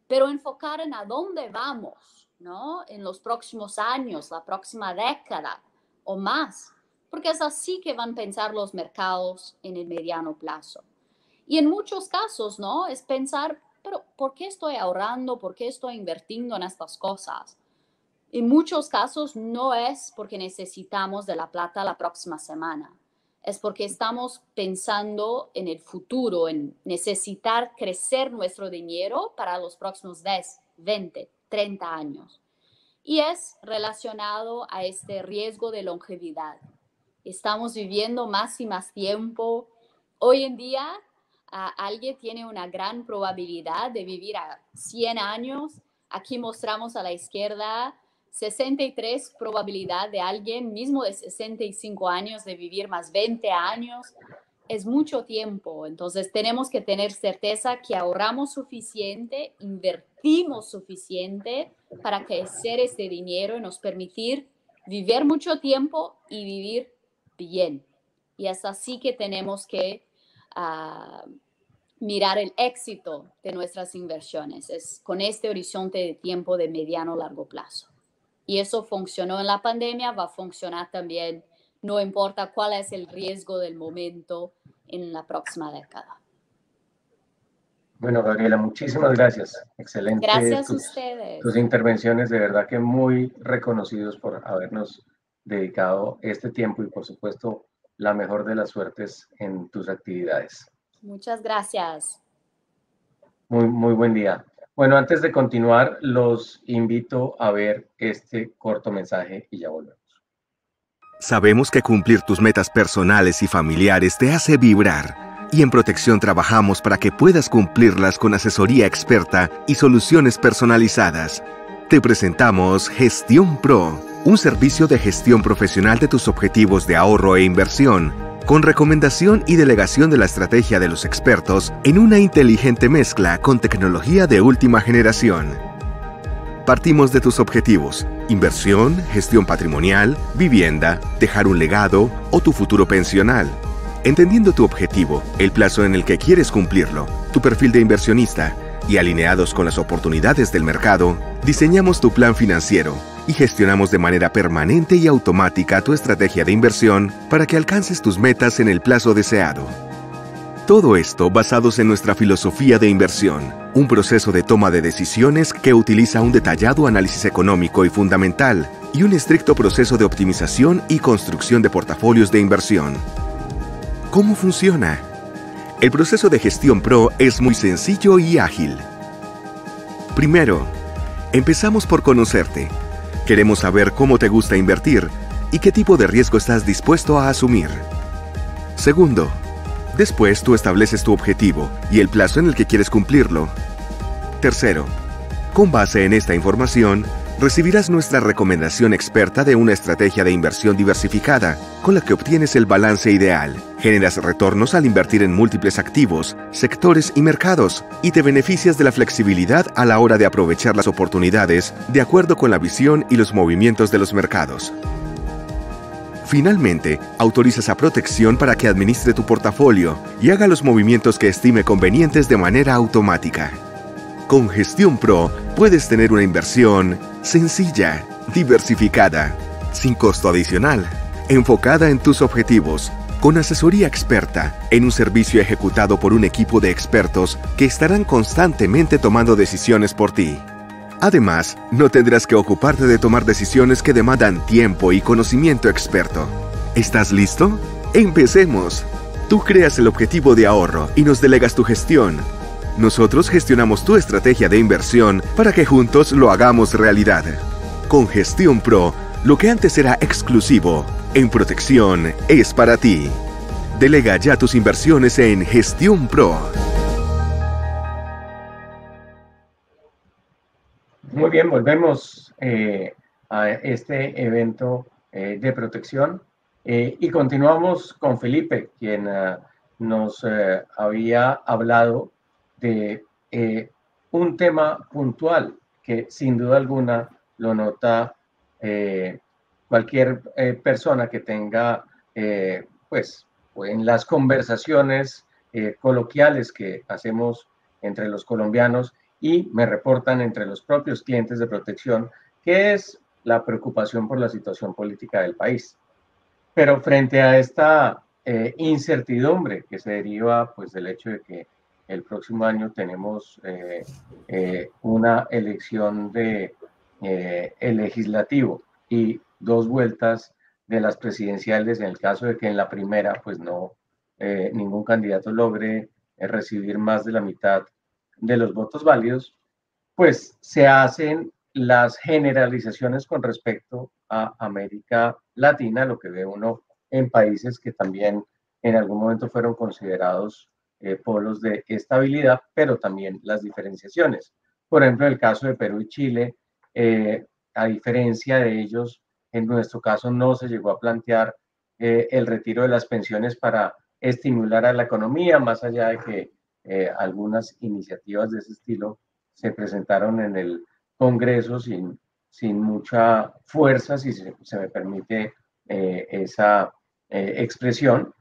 pero enfocar en a dónde vamos, ¿no? En los próximos años, la próxima década o más, porque es así que van a pensar los mercados en el mediano plazo. Y en muchos casos, ¿no? Es pensar, pero ¿por qué estoy ahorrando? ¿Por qué estoy invirtiendo en estas cosas? En muchos casos no es porque necesitamos de la plata la próxima semana. Es porque estamos pensando en el futuro, en necesitar crecer nuestro dinero para los próximos 10, 20, 30 años. Y es relacionado a este riesgo de longevidad. Estamos viviendo más y más tiempo. Hoy en día, alguien tiene una gran probabilidad de vivir a 100 años. Aquí mostramos a la izquierda 63 probabilidad de alguien mismo de 65 años de vivir más 20 años. Es mucho tiempo. Entonces tenemos que tener certeza que ahorramos suficiente, invertimos suficiente para crecer este dinero y nos permitir vivir mucho tiempo y vivir bien. Y es así que tenemos que mirar el éxito de nuestras inversiones. Es con este horizonte de tiempo de mediano a largo plazo. Y eso funcionó en la pandemia, va a funcionar también, no importa cuál es el riesgo del momento en la próxima década. Bueno, Gabriela, muchísimas gracias. Excelente. Gracias a ustedes. Tus intervenciones, de verdad que muy reconocidos por habernos dedicado este tiempo y, por supuesto, la mejor de las suertes en tus actividades. Muchas gracias. Muy buen día. Bueno, antes de continuar, los invito a ver este corto mensaje y ya volvemos. Sabemos que cumplir tus metas personales y familiares te hace vibrar, y en Protección trabajamos para que puedas cumplirlas con asesoría experta y soluciones personalizadas. Te presentamos Gestión Pro, un servicio de gestión profesional de tus objetivos de ahorro e inversión, con recomendación y delegación de la estrategia de los expertos en una inteligente mezcla con tecnología de última generación. Partimos de tus objetivos: inversión, gestión patrimonial, vivienda, dejar un legado o tu futuro pensional. Entendiendo tu objetivo, el plazo en el que quieres cumplirlo, tu perfil de inversionista y alineados con las oportunidades del mercado, diseñamos tu plan financiero y gestionamos de manera permanente y automática tu estrategia de inversión para que alcances tus metas en el plazo deseado. Todo esto basados en nuestra filosofía de inversión, un proceso de toma de decisiones que utiliza un detallado análisis económico y fundamental y un estricto proceso de optimización y construcción de portafolios de inversión. ¿Cómo funciona? El proceso de Gestión Pro es muy sencillo y ágil. Primero, empezamos por conocerte. Queremos saber cómo te gusta invertir y qué tipo de riesgo estás dispuesto a asumir. Segundo, después tú estableces tu objetivo y el plazo en el que quieres cumplirlo. Tercero, con base en esta información, recibirás nuestra recomendación experta de una estrategia de inversión diversificada, con la que obtienes el balance ideal, generas retornos al invertir en múltiples activos, sectores y mercados, y te beneficias de la flexibilidad a la hora de aprovechar las oportunidades de acuerdo con la visión y los movimientos de los mercados. Finalmente, autorizas a Protección para que administre tu portafolio y haga los movimientos que estime convenientes de manera automática. Con Gestión Pro puedes tener una inversión sencilla, diversificada, sin costo adicional, enfocada en tus objetivos, con asesoría experta, en un servicio ejecutado por un equipo de expertos que estarán constantemente tomando decisiones por ti. Además, no tendrás que ocuparte de tomar decisiones que demandan tiempo y conocimiento experto. ¿Estás listo? ¡Empecemos! Tú creas el objetivo de ahorro y nos delegas tu gestión. Nosotros gestionamos tu estrategia de inversión para que juntos lo hagamos realidad. Con Gestión Pro, lo que antes era exclusivo, en Protección es para ti. Delega ya tus inversiones en Gestión Pro. Muy bien, volvemos a este evento de Protección y continuamos con Felipe, quien nos había hablado de un tema puntual que sin duda alguna lo nota cualquier persona que tenga, pues, en las conversaciones coloquiales que hacemos entre los colombianos y me reportan entre los propios clientes de Protección, que es la preocupación por la situación política del país. Pero frente a esta incertidumbre que se deriva pues, del hecho de que el próximo año tenemos una elección de el legislativo y 2 vueltas de las presidenciales, en el caso de que en la primera pues no ningún candidato logre recibir más de la mitad de los votos válidos, pues se hacen las generalizaciones con respecto a América Latina, lo que ve uno en países que también en algún momento fueron considerados polos de estabilidad, pero también las diferenciaciones. Por ejemplo, en el caso de Perú y Chile, a diferencia de ellos, en nuestro caso no se llegó a plantear el retiro de las pensiones para estimular a la economía, más allá de que algunas iniciativas de ese estilo se presentaron en el Congreso sin mucha fuerza, si se me permite esa expresión.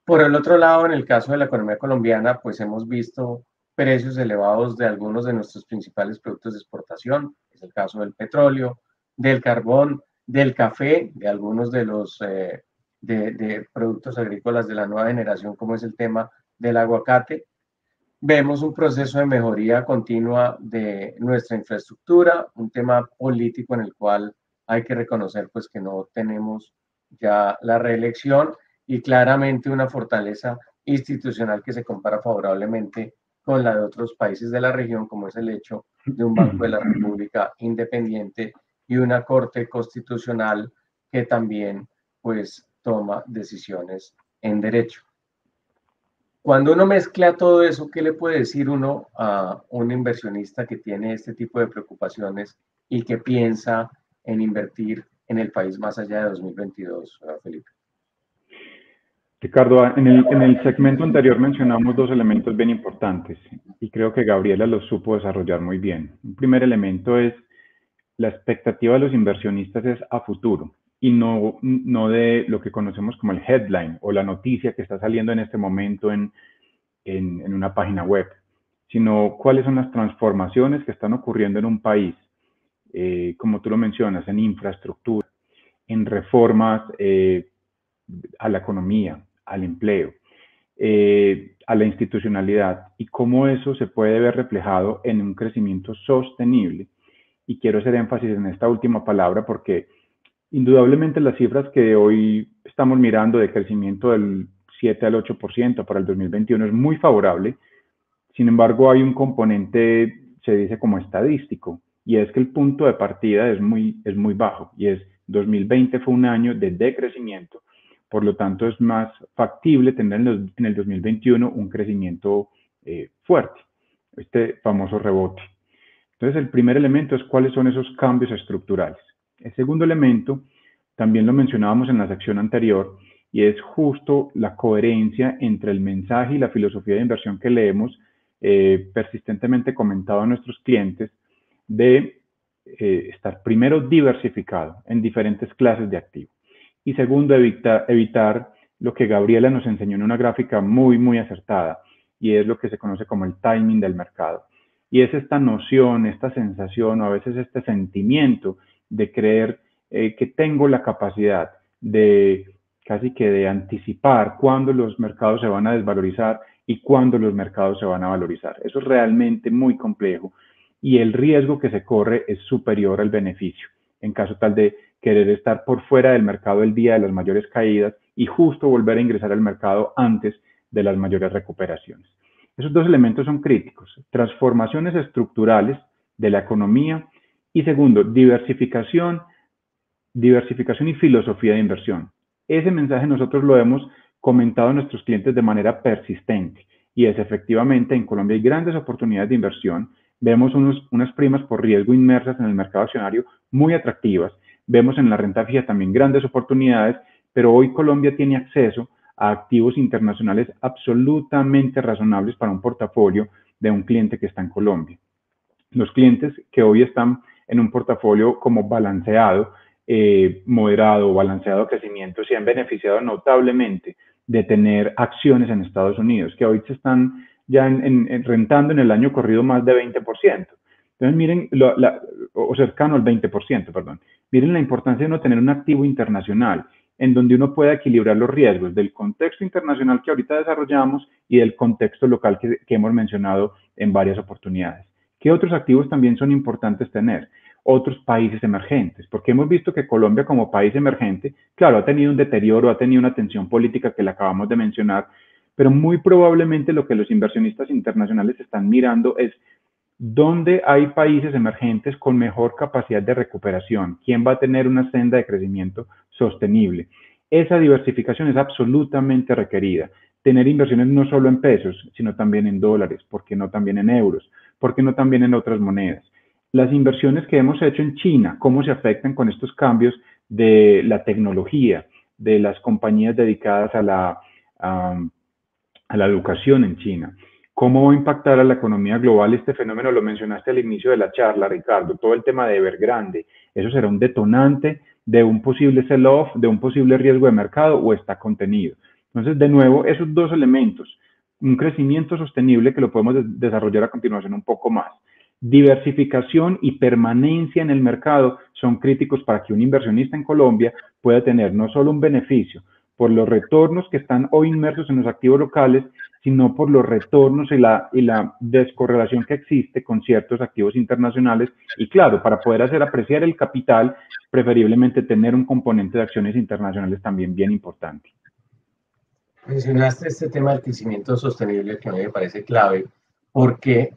Por el otro lado, en el caso de la economía colombiana, pues hemos visto precios elevados de algunos de nuestros principales productos de exportación, es el caso del petróleo, del carbón, del café, de algunos de los de productos agrícolas de la nueva generación, como es el tema del aguacate. Vemos un proceso de mejoría continua de nuestra infraestructura, un tema político en el cual hay que reconocer pues, que no tenemos ya la reelección y claramente una fortaleza institucional que se compara favorablemente con la de otros países de la región, como es el hecho de un Banco de la República independiente y una Corte Constitucional que también pues toma decisiones en derecho. Cuando uno mezcla todo eso, ¿qué le puede decir uno a un inversionista que tiene este tipo de preocupaciones y que piensa en invertir en el país más allá de 2022, Felipe? Ricardo, en el segmento anterior mencionamos dos elementos bien importantes y creo que Gabriela los supo desarrollar muy bien. Un primer elemento es la expectativa de los inversionistas es a futuro y no de lo que conocemos como el headline o la noticia que está saliendo en este momento en una página web, sino cuáles son las transformaciones que están ocurriendo en un país, como tú lo mencionas, en infraestructura, en reformas a la economía, al empleo, a la institucionalidad y cómo eso se puede ver reflejado en un crecimiento sostenible. Y quiero hacer énfasis en esta última palabra porque indudablemente las cifras que hoy estamos mirando de crecimiento del 7 al 8% para el 2021 es muy favorable. Sin embargo, hay un componente, se dice como estadístico, y es que el punto de partida es muy bajo, y es 2020 fue un año de decrecimiento. Por lo tanto, es más factible tener en el 2021 un crecimiento fuerte, este famoso rebote. Entonces, el primer elemento es cuáles son esos cambios estructurales. El segundo elemento, también lo mencionábamos en la sección anterior, y es justo la coherencia entre el mensaje y la filosofía de inversión que le hemos persistentemente comentado a nuestros clientes de estar primero diversificado en diferentes clases de activos. Y segundo, evitar lo que Gabriela nos enseñó en una gráfica muy acertada, y es lo que se conoce como el timing del mercado. Y es esta noción, esta sensación o a veces este sentimiento de creer que tengo la capacidad de casi que de anticipar cuándo los mercados se van a desvalorizar y cuándo los mercados se van a valorizar. Eso es realmente muy complejo y el riesgo que se corre es superior al beneficio en caso tal de querer estar por fuera del mercado el día de las mayores caídas y justo volver a ingresar al mercado antes de las mayores recuperaciones. Esos dos elementos son críticos, transformaciones estructurales de la economía y segundo, diversificación y filosofía de inversión. Ese mensaje nosotros lo hemos comentado a nuestros clientes de manera persistente y es efectivamente en Colombia hay grandes oportunidades de inversión, vemos unas primas por riesgo inmersas en el mercado accionario muy atractivas, vemos en la renta fija también grandes oportunidades, pero hoy Colombia tiene acceso a activos internacionales absolutamente razonables para un portafolio de un cliente que está en Colombia. Los clientes que hoy están en un portafolio como balanceado, moderado o balanceado de crecimiento, se han beneficiado notablemente de tener acciones en Estados Unidos, que hoy se están ya rentando en el año corrido más de 20%. Entonces, miren, o cercano al 20%, perdón. Miren la importancia de no tener un activo internacional en donde uno pueda equilibrar los riesgos del contexto internacional que ahorita desarrollamos y del contexto local que hemos mencionado en varias oportunidades. ¿Qué otros activos también son importantes tener? Otros países emergentes, porque hemos visto que Colombia como país emergente, claro, ha tenido un deterioro, ha tenido una tensión política que la acabamos de mencionar, pero muy probablemente lo que los inversionistas internacionales están mirando es dónde hay países emergentes con mejor capacidad de recuperación, quién va a tener una senda de crecimiento sostenible. Esa diversificación es absolutamente requerida. Tener inversiones no solo en pesos, sino también en dólares, ¿por qué no también en euros? ¿Por qué no también en otras monedas? Las inversiones que hemos hecho en China, ¿cómo se afectan con estos cambios de la tecnología, de las compañías dedicadas a la educación en China? ¿Cómo va a impactar a la economía global este fenómeno? Lo mencionaste al inicio de la charla, Ricardo, todo el tema de Evergrande. ¿Eso será un detonante de un posible sell-off, de un posible riesgo de mercado o está contenido? Entonces, de nuevo, esos dos elementos, un crecimiento sostenible que lo podemos desarrollar a continuación un poco más. Diversificación y permanencia en el mercado son críticos para que un inversionista en Colombia pueda tener no solo un beneficio por los retornos que están hoy inmersos en los activos locales, sino por los retornos y la descorrelación que existe con ciertos activos internacionales. Y claro, para poder hacer apreciar el capital, preferiblemente tener un componente de acciones internacionales también bien importante. Mencionaste este tema del crecimiento sostenible que a mí me parece clave, porque,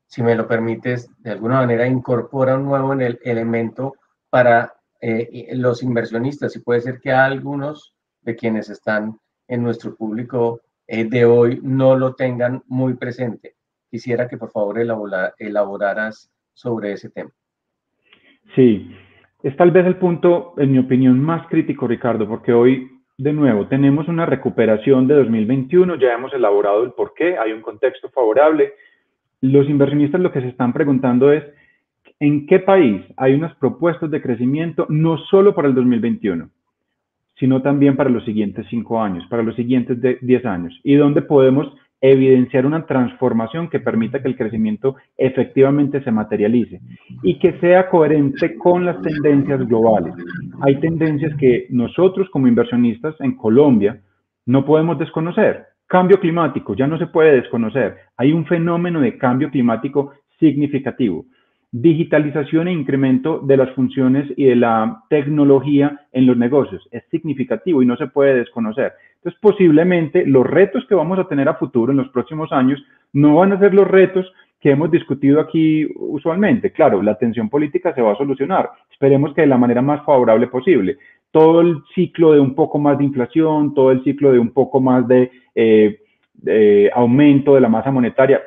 si me lo permites, de alguna manera incorpora un nuevo elemento para los inversionistas, y puede ser que algunos de quienes están en nuestro público de hoy no lo tengan muy presente. Quisiera que por favor elaboraras sobre ese tema. Sí, es tal vez el punto, en mi opinión, más crítico, Ricardo, porque hoy, de nuevo, tenemos una recuperación de 2021, ya hemos elaborado el porqué, hay un contexto favorable. Los inversionistas lo que se están preguntando es, ¿en qué país hay unas propuestas de crecimiento no solo para el 2021, sino también para los siguientes 5 años, para los siguientes 10 años? ¿Y dónde podemos evidenciar una transformación que permita que el crecimiento efectivamente se materialice y que sea coherente con las tendencias globales? Hay tendencias que nosotros como inversionistas en Colombia no podemos desconocer. Cambio climático, ya no se puede desconocer. Hay un fenómeno de cambio climático significativo. Digitalización e incremento de las funciones y de la tecnología en los negocios es significativo y no se puede desconocer. Entonces, posiblemente los retos que vamos a tener a futuro en los próximos años no van a ser los retos que hemos discutido aquí usualmente. Claro, la tensión política se va a solucionar. Esperemos que de la manera más favorable posible. Todo el ciclo de un poco más de inflación, todo el ciclo de un poco más de aumento de la masa monetaria,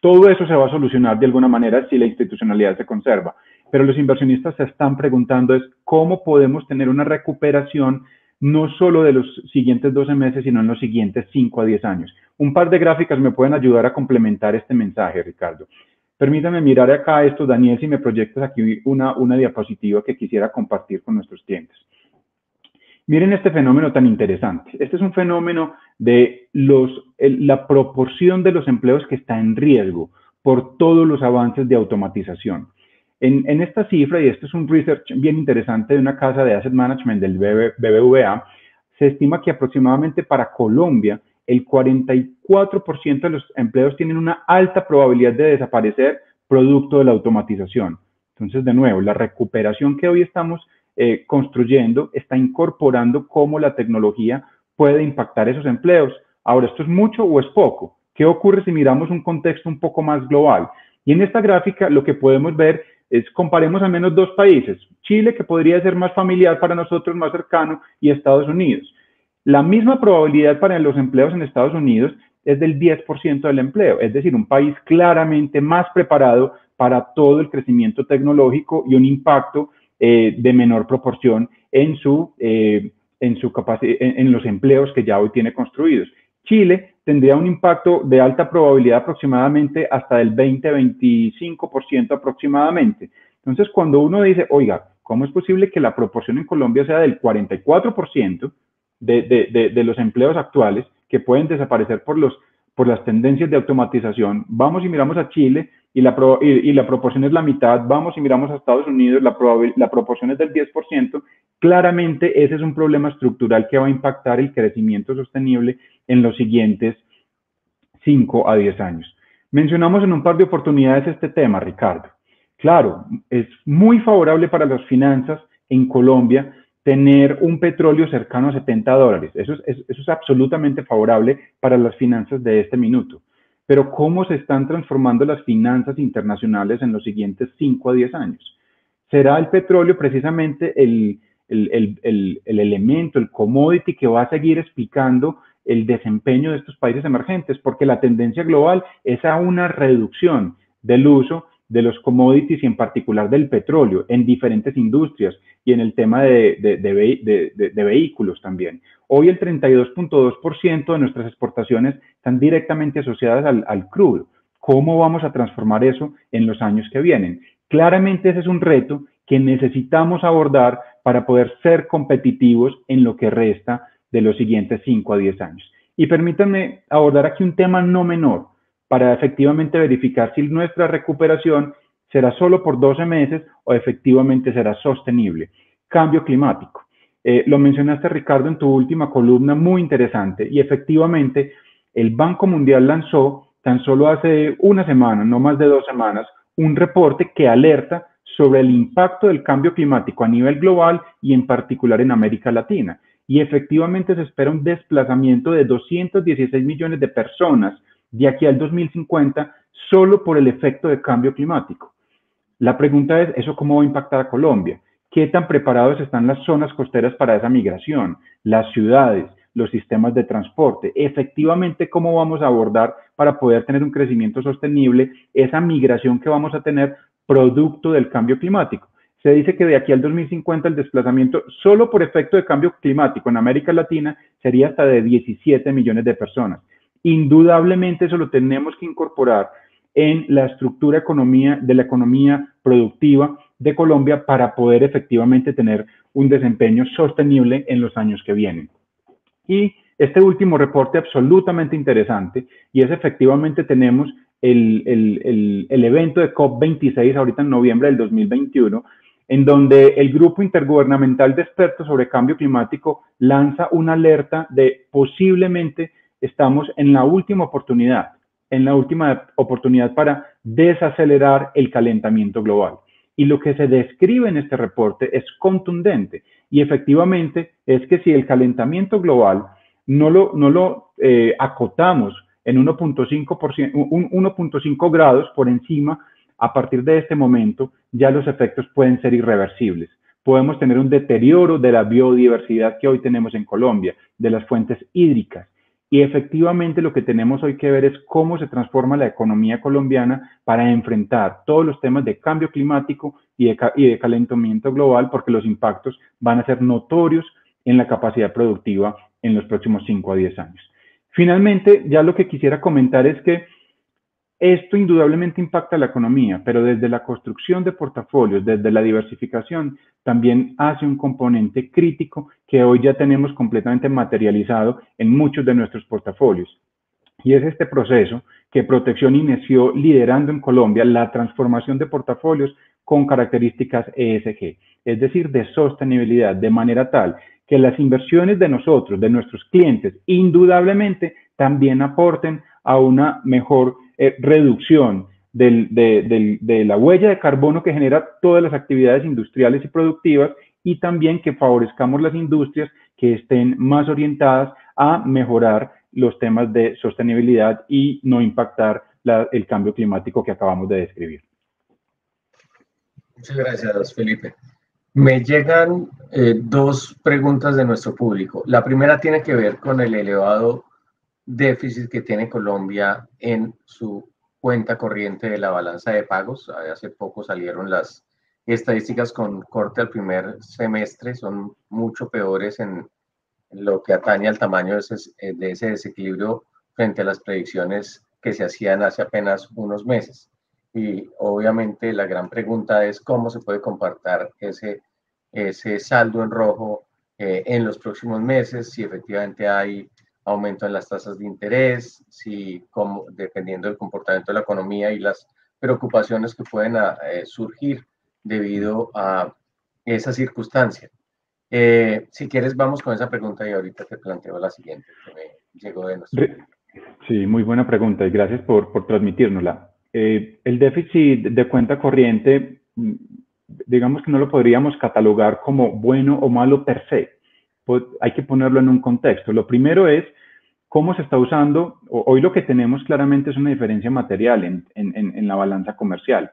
todo eso se va a solucionar de alguna manera si la institucionalidad se conserva. Pero los inversionistas se están preguntando es cómo podemos tener una recuperación no solo de los siguientes 12 meses, sino en los siguientes 5 a 10 años. Un par de gráficas me pueden ayudar a complementar este mensaje, Ricardo. Permítame mirar acá esto, Daniel, si me proyectas aquí una diapositiva que quisiera compartir con nuestros clientes. Miren este fenómeno tan interesante. Este es un fenómeno de la proporción de los empleos que está en riesgo por todos los avances de automatización. En esta cifra, y esto es un research bien interesante de una casa de asset management del BBVA, se estima que aproximadamente para Colombia el 44% de los empleos tienen una alta probabilidad de desaparecer producto de la automatización. Entonces, de nuevo, la recuperación que hoy estamos construyendo está incorporando cómo la tecnología puede impactar esos empleos. Ahora, ¿esto es mucho o es poco? ¿Qué ocurre si miramos un contexto un poco más global? Y en esta gráfica lo que podemos ver es, comparemos al menos dos países, Chile, que podría ser más familiar para nosotros, más cercano, y Estados Unidos. La misma probabilidad para los empleos en Estados Unidos es del 10% del empleo, es decir, un país claramente más preparado para todo el crecimiento tecnológico y un impacto de menor proporción en los empleos que ya hoy tiene construidos. Chile tendría un impacto de alta probabilidad aproximadamente hasta del 20-25% aproximadamente. Entonces, cuando uno dice, oiga, ¿cómo es posible que la proporción en Colombia sea del 44% de los empleos actuales que pueden desaparecer por las tendencias de automatización? Vamos y miramos a Chile y la proporción es la mitad. Vamos y miramos a Estados Unidos, la proporción es del 10%. Claramente ese es un problema estructural que va a impactar el crecimiento sostenible en los siguientes 5 a 10 años. Mencionamos en un par de oportunidades este tema, Ricardo. Claro, es muy favorable para las finanzas en Colombia tener un petróleo cercano a $70. Eso es absolutamente favorable para las finanzas de este minuto. Pero ¿cómo se están transformando las finanzas internacionales en los siguientes 5 a 10 años? ¿Será el petróleo precisamente el elemento, el commodity que va a seguir explicando el desempeño de estos países emergentes? Porque la tendencia global es a una reducción del uso de los commodities y en particular del petróleo en diferentes industrias y en el tema de vehículos también. Hoy el 32.2% de nuestras exportaciones están directamente asociadas al crudo. ¿Cómo vamos a transformar eso en los años que vienen? Claramente ese es un reto que necesitamos abordar para poder ser competitivos en lo que resta de los siguientes 5 a 10 años. Y permítanme abordar aquí un tema no menor para efectivamente verificar si nuestra recuperación será solo por 12 meses o efectivamente será sostenible. Cambio climático. Lo mencionaste, Ricardo, en tu última columna, muy interesante, y efectivamente el Banco Mundial lanzó tan solo hace una semana, no más de 2 semanas, un reporte que alerta sobre el impacto del cambio climático a nivel global y en particular en América Latina. Y efectivamente se espera un desplazamiento de 216 millones de personas de aquí al 2050 solo por el efecto de cambio climático. La pregunta es, ¿eso cómo va a impactar a Colombia? ¿Qué tan preparados están las zonas costeras para esa migración? Las ciudades, los sistemas de transporte. Efectivamente, ¿cómo vamos a abordar para poder tener un crecimiento sostenible esa migración que vamos a tener producto del cambio climático? Se dice que de aquí al 2050 el desplazamiento solo por efecto de cambio climático en América Latina sería hasta de 17 millones de personas. Indudablemente eso lo tenemos que incorporar en la estructura de la economía productiva de Colombia para poder efectivamente tener un desempeño sostenible en los años que vienen. Y este último reporte absolutamente interesante, y es efectivamente tenemos el evento de COP26 ahorita en noviembre del 2021, en donde el Grupo Intergubernamental de Expertos sobre Cambio Climático lanza una alerta de posiblemente estamos en la última oportunidad para desacelerar el calentamiento global. Y lo que se describe en este reporte es contundente, y efectivamente es que si el calentamiento global no lo acotamos en 1.5 grados por encima, a partir de este momento ya los efectos pueden ser irreversibles. Podemos tener un deterioro de la biodiversidad que hoy tenemos en Colombia, de las fuentes hídricas. Y efectivamente lo que tenemos hoy que ver es cómo se transforma la economía colombiana para enfrentar todos los temas de cambio climático y de calentamiento global, porque los impactos van a ser notorios en la capacidad productiva en los próximos 5 a 10 años. Finalmente, ya lo que quisiera comentar es que esto indudablemente impacta la economía, pero desde la construcción de portafolios, desde la diversificación, también hace un componente crítico que hoy ya tenemos completamente materializado en muchos de nuestros portafolios. Y es este proceso que Protección inició liderando en Colombia la transformación de portafolios con características ESG, es decir, de sostenibilidad, de manera tal que las inversiones de nosotros, de nuestros clientes, indudablemente también aporten a una mejor reducción de la huella de carbono que genera todas las actividades industriales y productivas, y también que favorezcamos las industrias que estén más orientadas a mejorar los temas de sostenibilidad y no impactar el cambio climático que acabamos de describir. Muchas gracias, Felipe. Me llegan dos preguntas de nuestro público. La primera tiene que ver con el elevado déficit que tiene Colombia en su cuenta corriente de la balanza de pagos. Hace poco salieron las estadísticas con corte al primer semestre, son mucho peores en lo que atañe al tamaño de ese desequilibrio frente a las predicciones que se hacían hace apenas unos meses. Y obviamente la gran pregunta es cómo se puede comportar ese saldo en rojo en los próximos meses, si efectivamente hay aumento en las tasas de interés, dependiendo del comportamiento de la economía y las preocupaciones que pueden surgir debido a esa circunstancia. Si quieres, vamos con esa pregunta y ahorita te planteo la siguiente que me llegó de nuestro. Sí, muy buena pregunta y gracias por transmitírnosla. El déficit de cuenta corriente, digamos que no lo podríamos catalogar como bueno o malo per se. Hay que ponerlo en un contexto. Lo primero es cómo se está usando. Hoy lo que tenemos claramente es una diferencia material en la balanza comercial.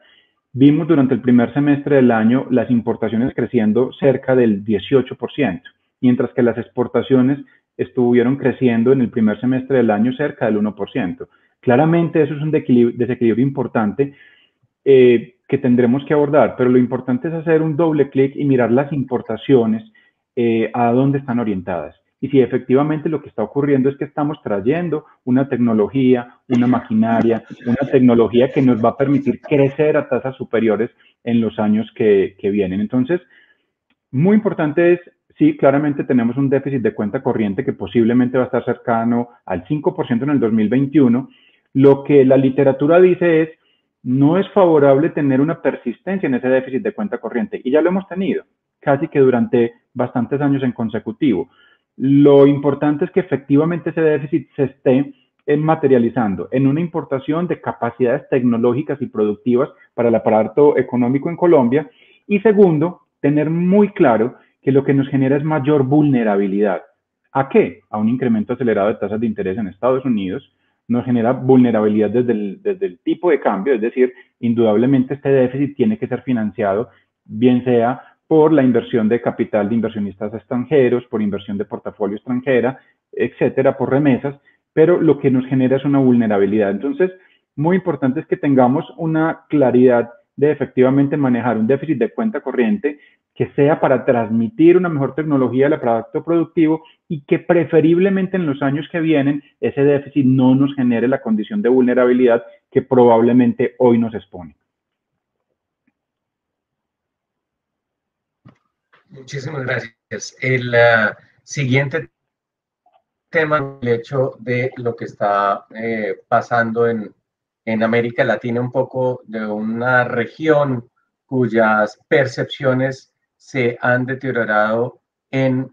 Vimos durante el primer semestre del año las importaciones creciendo cerca del 18%, mientras que las exportaciones estuvieron creciendo en el primer semestre del año cerca del 1%. Claramente eso es un desequilibrio importante que tendremos que abordar, pero lo importante es hacer un doble clic y mirar las importaciones a dónde están orientadas. Y si efectivamente lo que está ocurriendo es que estamos trayendo una tecnología, una maquinaria, una tecnología que nos va a permitir crecer a tasas superiores en los años que vienen. Entonces, muy importante es, sí, claramente tenemos un déficit de cuenta corriente que posiblemente va a estar cercano al 5% en el 2021. Lo que la literatura dice es, no es favorable tener una persistencia en ese déficit de cuenta corriente. Y ya lo hemos tenido, casi que durante bastantes años en consecutivo. Lo importante es que efectivamente ese déficit se esté materializando en una importación de capacidades tecnológicas y productivas para el aparato económico en Colombia. Y segundo, tener muy claro que lo que nos genera es mayor vulnerabilidad. ¿A qué? A un incremento acelerado de tasas de interés en Estados Unidos, nos genera vulnerabilidad desde el tipo de cambio, es decir, indudablemente este déficit tiene que ser financiado, bien sea por la inversión de capital de inversionistas extranjeros, por inversión de portafolio extranjera, etcétera, por remesas, pero lo que nos genera es una vulnerabilidad. Entonces, muy importante es que tengamos una claridad de efectivamente manejar un déficit de cuenta corriente que sea para transmitir una mejor tecnología al aparato productivo y que preferiblemente en los años que vienen ese déficit no nos genere la condición de vulnerabilidad que probablemente hoy nos expone. Muchísimas gracias. El siguiente tema, el hecho de lo que está pasando en América Latina, un poco de una región cuyas percepciones se han deteriorado en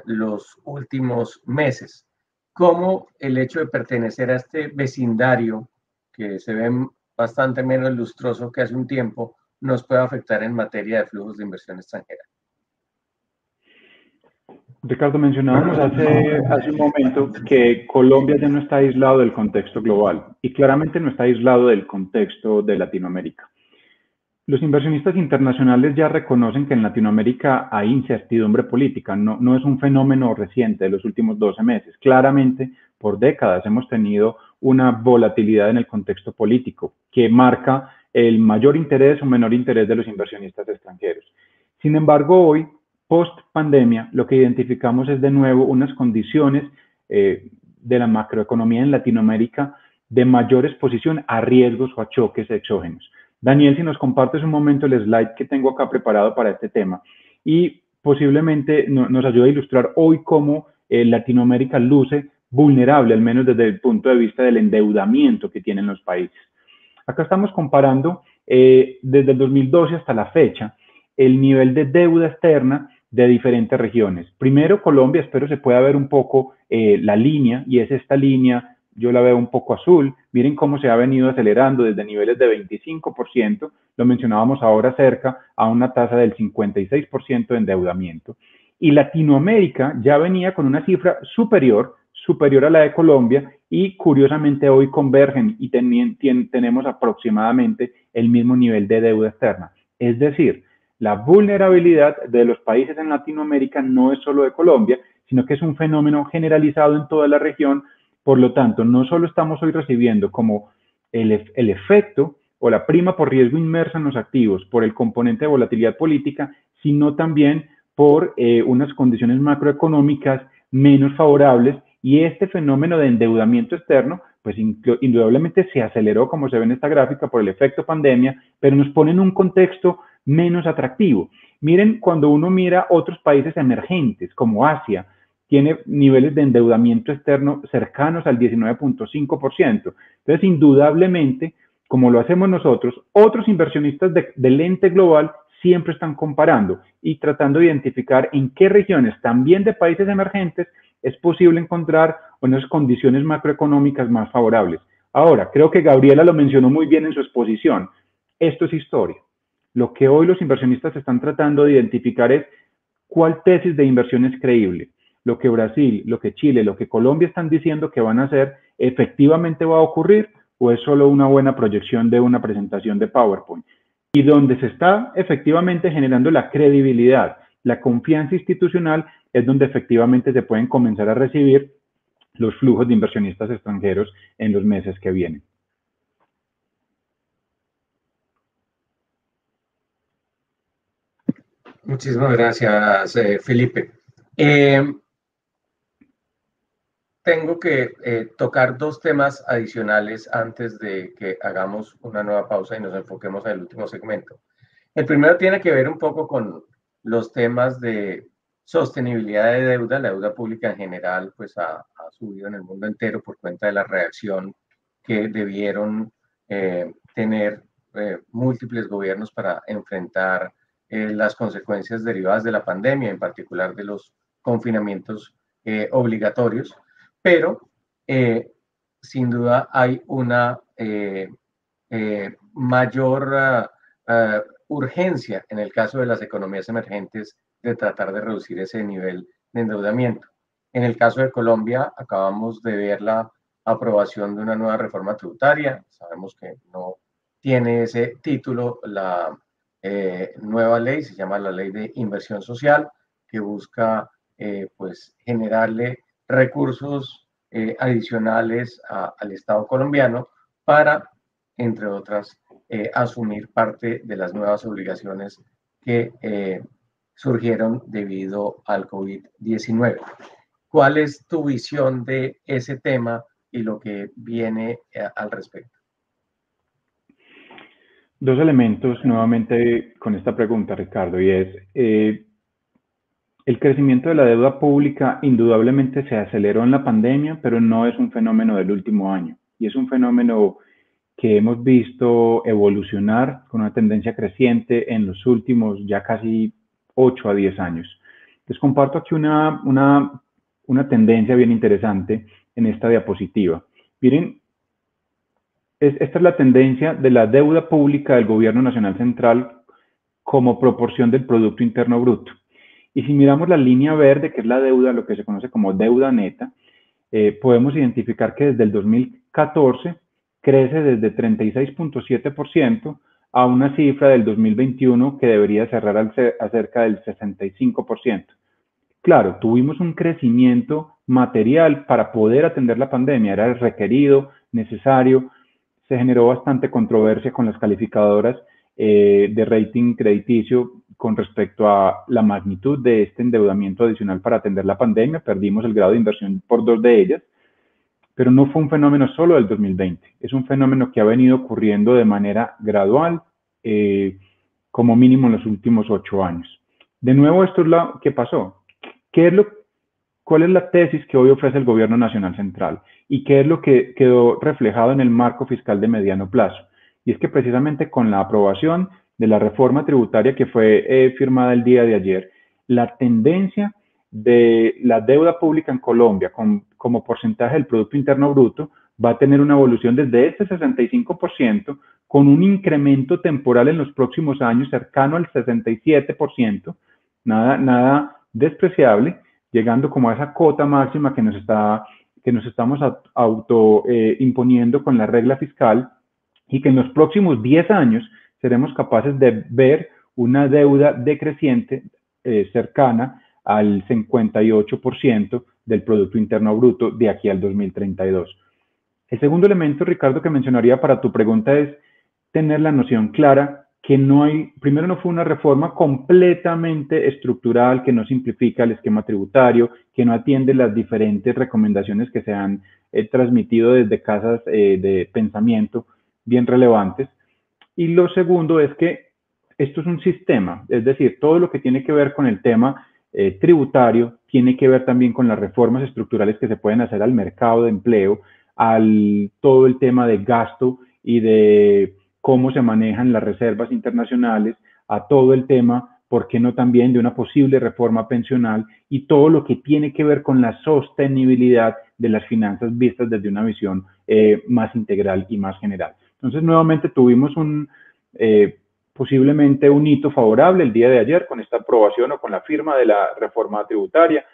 los últimos meses. Cómo el hecho de pertenecer a este vecindario, que se ve bastante menos lustroso que hace un tiempo, nos puede afectar en materia de flujos de inversión extranjera. Ricardo, mencionábamos hace un momento que Colombia ya no está aislado del contexto global y claramente no está aislado del contexto de Latinoamérica. Los inversionistas internacionales ya reconocen que en Latinoamérica hay incertidumbre política, no es un fenómeno reciente de los últimos 12 meses. Claramente, por décadas hemos tenido una volatilidad en el contexto político que marca el mayor interés o menor interés de los inversionistas extranjeros. Sin embargo, hoy, post pandemia, lo que identificamos es de nuevo unas condiciones de la macroeconomía en Latinoamérica de mayor exposición a riesgos o a choques exógenos. Daniel, si nos compartes un momento el slide que tengo acá preparado para este tema y posiblemente nos ayude a ilustrar hoy cómo Latinoamérica luce vulnerable, al menos desde el punto de vista del endeudamiento que tienen los países. Acá estamos comparando desde el 2012 hasta la fecha el nivel de deuda externa de diferentes regiones. Primero, Colombia, espero se pueda ver un poco la línea, y es esta línea, yo la veo un poco azul. Miren cómo se ha venido acelerando desde niveles de 25%, lo mencionábamos ahora, cerca a una tasa del 56% de endeudamiento. Y Latinoamérica ya venía con una cifra superior a la de Colombia, y curiosamente hoy convergen y tenemos aproximadamente el mismo nivel de deuda externa. Es decir, la vulnerabilidad de los países en Latinoamérica no es solo de Colombia, sino que es un fenómeno generalizado en toda la región. Por lo tanto, no solo estamos hoy recibiendo como el efecto o la prima por riesgo inmersa en los activos por el componente de volatilidad política, sino también por unas condiciones macroeconómicas menos favorables, y este fenómeno de endeudamiento externo pues indudablemente se aceleró, como se ve en esta gráfica, por el efecto pandemia, pero nos pone en un contexto menos atractivo. Miren, cuando uno mira otros países emergentes como Asia, tiene niveles de endeudamiento externo cercanos al 19.5%. Entonces, indudablemente, como lo hacemos nosotros, otros inversionistas del ente global siempre están comparando y tratando de identificar en qué regiones, también de países emergentes, es posible encontrar unas condiciones macroeconómicas más favorables. Ahora, creo que Gabriela lo mencionó muy bien en su exposición. Esto es historia. Lo que hoy los inversionistas están tratando de identificar es cuál tesis de inversión es creíble. Lo que Brasil, lo que Chile, lo que Colombia están diciendo que van a hacer, ¿efectivamente va a ocurrir o es solo una buena proyección de una presentación de PowerPoint? Y donde se está efectivamente generando la credibilidad, la confianza institucional, es donde efectivamente se pueden comenzar a recibir los flujos de inversionistas extranjeros en los meses que vienen. Muchísimas gracias, Felipe. Tengo que tocar dos temas adicionales antes de que hagamos una nueva pausa y nos enfoquemos en el último segmento. El primero tiene que ver un poco con los temas de sostenibilidad de deuda. La deuda pública en general pues ha subido en el mundo entero por cuenta de la reacción que debieron tener múltiples gobiernos para enfrentar las consecuencias derivadas de la pandemia, en particular de los confinamientos obligatorios, pero sin duda hay una mayor urgencia en el caso de las economías emergentes de tratar de reducir ese nivel de endeudamiento. En el caso de Colombia, acabamos de ver la aprobación de una nueva reforma tributaria. Sabemos que no tiene ese título la nueva ley, se llama la Ley de Inversión Social, que busca pues generarle recursos adicionales al Estado colombiano para, entre otras, asumir parte de las nuevas obligaciones que surgieron debido al COVID-19. ¿Cuál es tu visión de ese tema y lo que viene al respecto? Dos elementos nuevamente con esta pregunta, Ricardo, y es el crecimiento de la deuda pública indudablemente se aceleró en la pandemia, pero no es un fenómeno del último año, y es un fenómeno que hemos visto evolucionar con una tendencia creciente en los últimos ya casi 8 a 10 años. Les comparto aquí una tendencia bien interesante en esta diapositiva. Miren, esta es la tendencia de la deuda pública del Gobierno Nacional Central como proporción del Producto Interno Bruto. Y si miramos la línea verde, que es la deuda, lo que se conoce como deuda neta, podemos identificar que desde el 2014 crece desde 36.7% a una cifra del 2021 que debería cerrar a cerca del 65%. Claro, tuvimos un crecimiento material para poder atender la pandemia, era requerido, necesario. Se generó bastante controversia con las calificadoras de rating crediticio con respecto a la magnitud de este endeudamiento adicional para atender la pandemia. Perdimos el grado de inversión por 2 de ellas, pero no fue un fenómeno solo del 2020. Es un fenómeno que ha venido ocurriendo de manera gradual, como mínimo en los últimos 8 años. De nuevo, esto es lo que pasó. ¿Cuál es la tesis que hoy ofrece el Gobierno Nacional Central? ¿Y qué es lo que quedó reflejado en el marco fiscal de mediano plazo? Y es que precisamente con la aprobación de la reforma tributaria que fue firmada el día de ayer, la tendencia de la deuda pública en Colombia como porcentaje del Producto Interno Bruto va a tener una evolución desde este 65% con un incremento temporal en los próximos años cercano al 67%, nada despreciable, llegando como a esa cota máxima que nos estamos imponiendo con la regla fiscal, y que en los próximos 10 años seremos capaces de ver una deuda decreciente cercana al 58% del Producto Interno Bruto de aquí al 2032. El segundo elemento, Ricardo, que mencionaría para tu pregunta es tener la noción clara que primero no fue una reforma completamente estructural, que no simplifica el esquema tributario, que no atiende las diferentes recomendaciones que se han transmitido desde casas de pensamiento bien relevantes. Y lo segundo es que esto es un sistema, es decir, todo lo que tiene que ver con el tema tributario tiene que ver también con las reformas estructurales que se pueden hacer al mercado de empleo, todo el tema de gasto y de cómo se manejan las reservas internacionales, a todo el tema, ¿por qué no también de una posible reforma pensional y todo lo que tiene que ver con la sostenibilidad de las finanzas vistas desde una visión más integral y más general? Entonces, nuevamente tuvimos posiblemente un hito favorable el día de ayer con esta aprobación o con la firma de la reforma tributaria.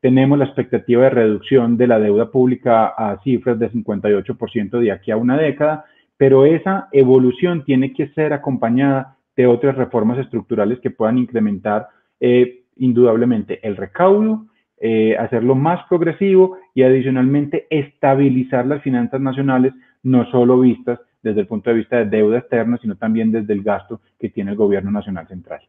Tenemos la expectativa de reducción de la deuda pública a cifras de 58% de aquí a una década, pero esa evolución tiene que ser acompañada de otras reformas estructurales que puedan incrementar indudablemente el recaudo, hacerlo más progresivo y adicionalmente estabilizar las finanzas nacionales, no solo vistas desde el punto de vista de deuda externa, sino también desde el gasto que tiene el Gobierno Nacional Central.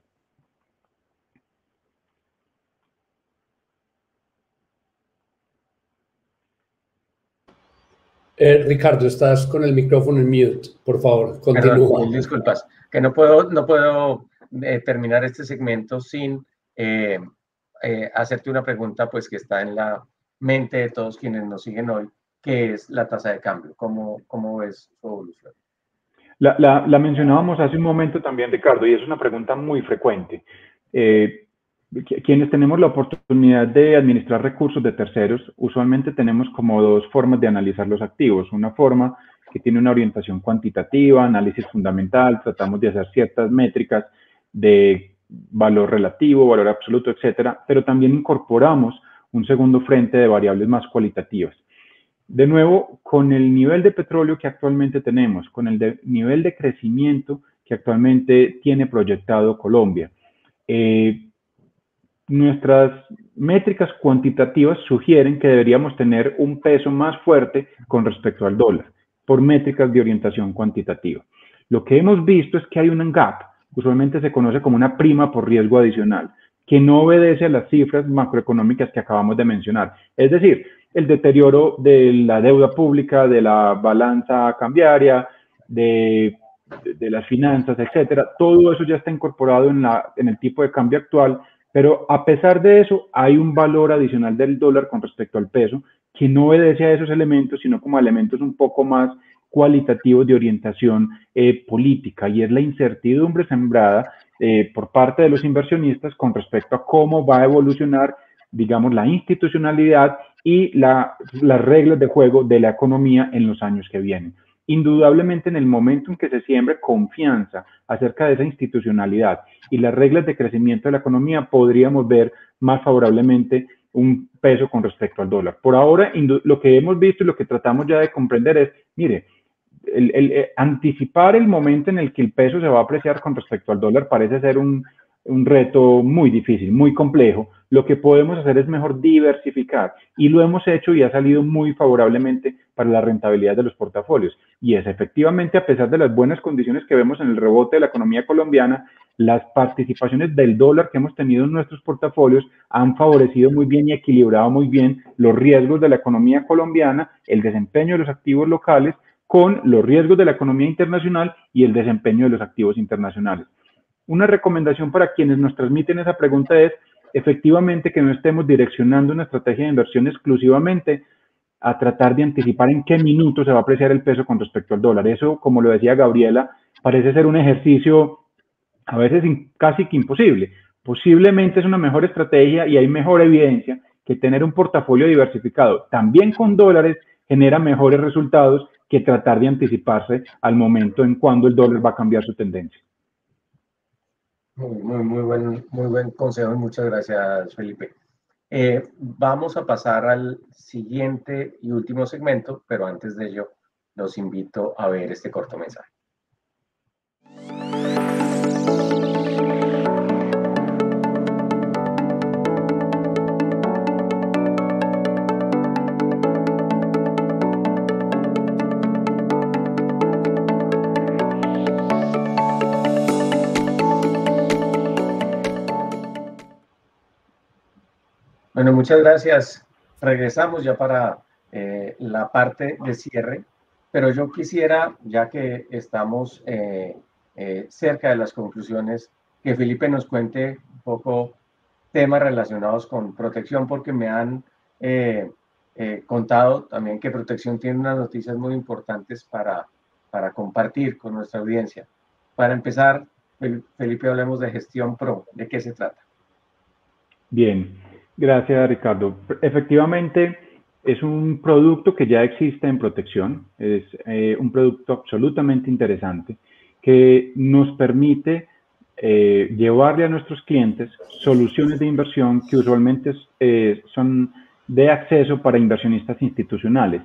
Ricardo, estás con el micrófono en mute, por favor, continúa. Perdón, disculpas, que no puedo terminar este segmento sin hacerte una pregunta pues que está en la mente de todos quienes nos siguen hoy, que es la tasa de cambio. ¿Cómo ves su evolución? La mencionábamos hace un momento también, Ricardo, y es una pregunta muy frecuente. Quienes tenemos la oportunidad de administrar recursos de terceros, usualmente tenemos como dos formas de analizar los activos. Una forma que tiene una orientación cuantitativa, análisis fundamental, tratamos de hacer ciertas métricas de valor relativo, valor absoluto, etcétera, pero también incorporamos un segundo frente de variables más cualitativas. De nuevo, con el nivel de petróleo que actualmente tenemos, con el nivel de crecimiento que actualmente tiene proyectado Colombia, nuestras métricas cuantitativas sugieren que deberíamos tener un peso más fuerte con respecto al dólar, por métricas de orientación cuantitativa. Lo que hemos visto es que hay un gap, usualmente se conoce como una prima por riesgo adicional, que no obedece a las cifras macroeconómicas que acabamos de mencionar. Es decir, el deterioro de la deuda pública, de la balanza cambiaria, de las finanzas, etcétera. Todo eso ya está incorporado en el tipo de cambio actual, pero a pesar de eso hay un valor adicional del dólar con respecto al peso que no obedece a esos elementos, sino como a elementos un poco más cualitativos de orientación política, y es la incertidumbre sembrada por parte de los inversionistas con respecto a cómo va a evolucionar, digamos, la institucionalidad y las reglas de juego de la economía en los años que vienen. Indudablemente, en el momento en que se siembre confianza acerca de esa institucionalidad y las reglas de crecimiento de la economía, podríamos ver más favorablemente un peso con respecto al dólar. Por ahora, lo que hemos visto y lo que tratamos ya de comprender es, mire, anticipar el momento en el que el peso se va a apreciar con respecto al dólar parece ser un reto muy difícil, muy complejo. Lo que podemos hacer es mejor diversificar, y lo hemos hecho y ha salido muy favorablemente para la rentabilidad de los portafolios. Y es efectivamente, a pesar de las buenas condiciones que vemos en el rebote de la economía colombiana, las participaciones del dólar que hemos tenido en nuestros portafolios han favorecido muy bien y equilibrado muy bien los riesgos de la economía colombiana, el desempeño de los activos locales, con los riesgos de la economía internacional y el desempeño de los activos internacionales. Una recomendación para quienes nos transmiten esa pregunta es, efectivamente, que no estemos direccionando una estrategia de inversión exclusivamente a tratar de anticipar en qué minuto se va a apreciar el peso con respecto al dólar. Eso, como lo decía Gabriela, parece ser un ejercicio a veces casi que imposible. Posiblemente es una mejor estrategia y hay mejor evidencia que tener un portafolio diversificado también con dólares genera mejores resultados que tratar de anticiparse al momento en cuando el dólar va a cambiar su tendencia. Muy buen consejo, muchas gracias, Felipe. Vamos a pasar al siguiente y último segmento, pero antes de ello los invito a ver este corto mensaje. Bueno, muchas gracias. Regresamos ya para la parte de cierre, pero yo quisiera, ya que estamos cerca de las conclusiones, que Felipe nos cuente un poco temas relacionados con protección, porque me han contado también que protección tiene unas noticias muy importantes para compartir con nuestra audiencia. Para empezar, Felipe, hablemos de Gestión Pro. ¿De qué se trata? Bien. Gracias, Ricardo. Efectivamente, es un producto que ya existe en protección, es un producto absolutamente interesante que nos permite llevarle a nuestros clientes soluciones de inversión que usualmente son de acceso para inversionistas institucionales,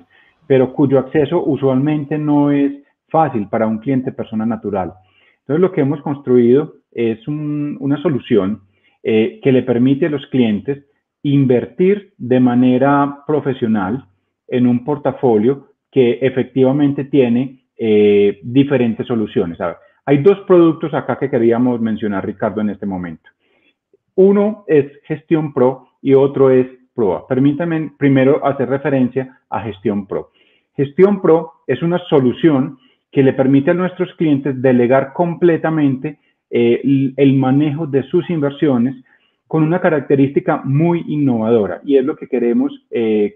pero cuyo acceso usualmente no es fácil para un cliente persona natural. Entonces, lo que hemos construido es una solución que le permite a los clientes invertir de manera profesional en un portafolio que efectivamente tiene diferentes soluciones. A ver, hay dos productos acá que queríamos mencionar, Ricardo, en este momento. Uno es Gestión Pro y otro es Proa. Permítanme primero hacer referencia a Gestión Pro. Gestión Pro es una solución que le permite a nuestros clientes delegar completamente el manejo de sus inversiones con una característica muy innovadora, y es lo que queremos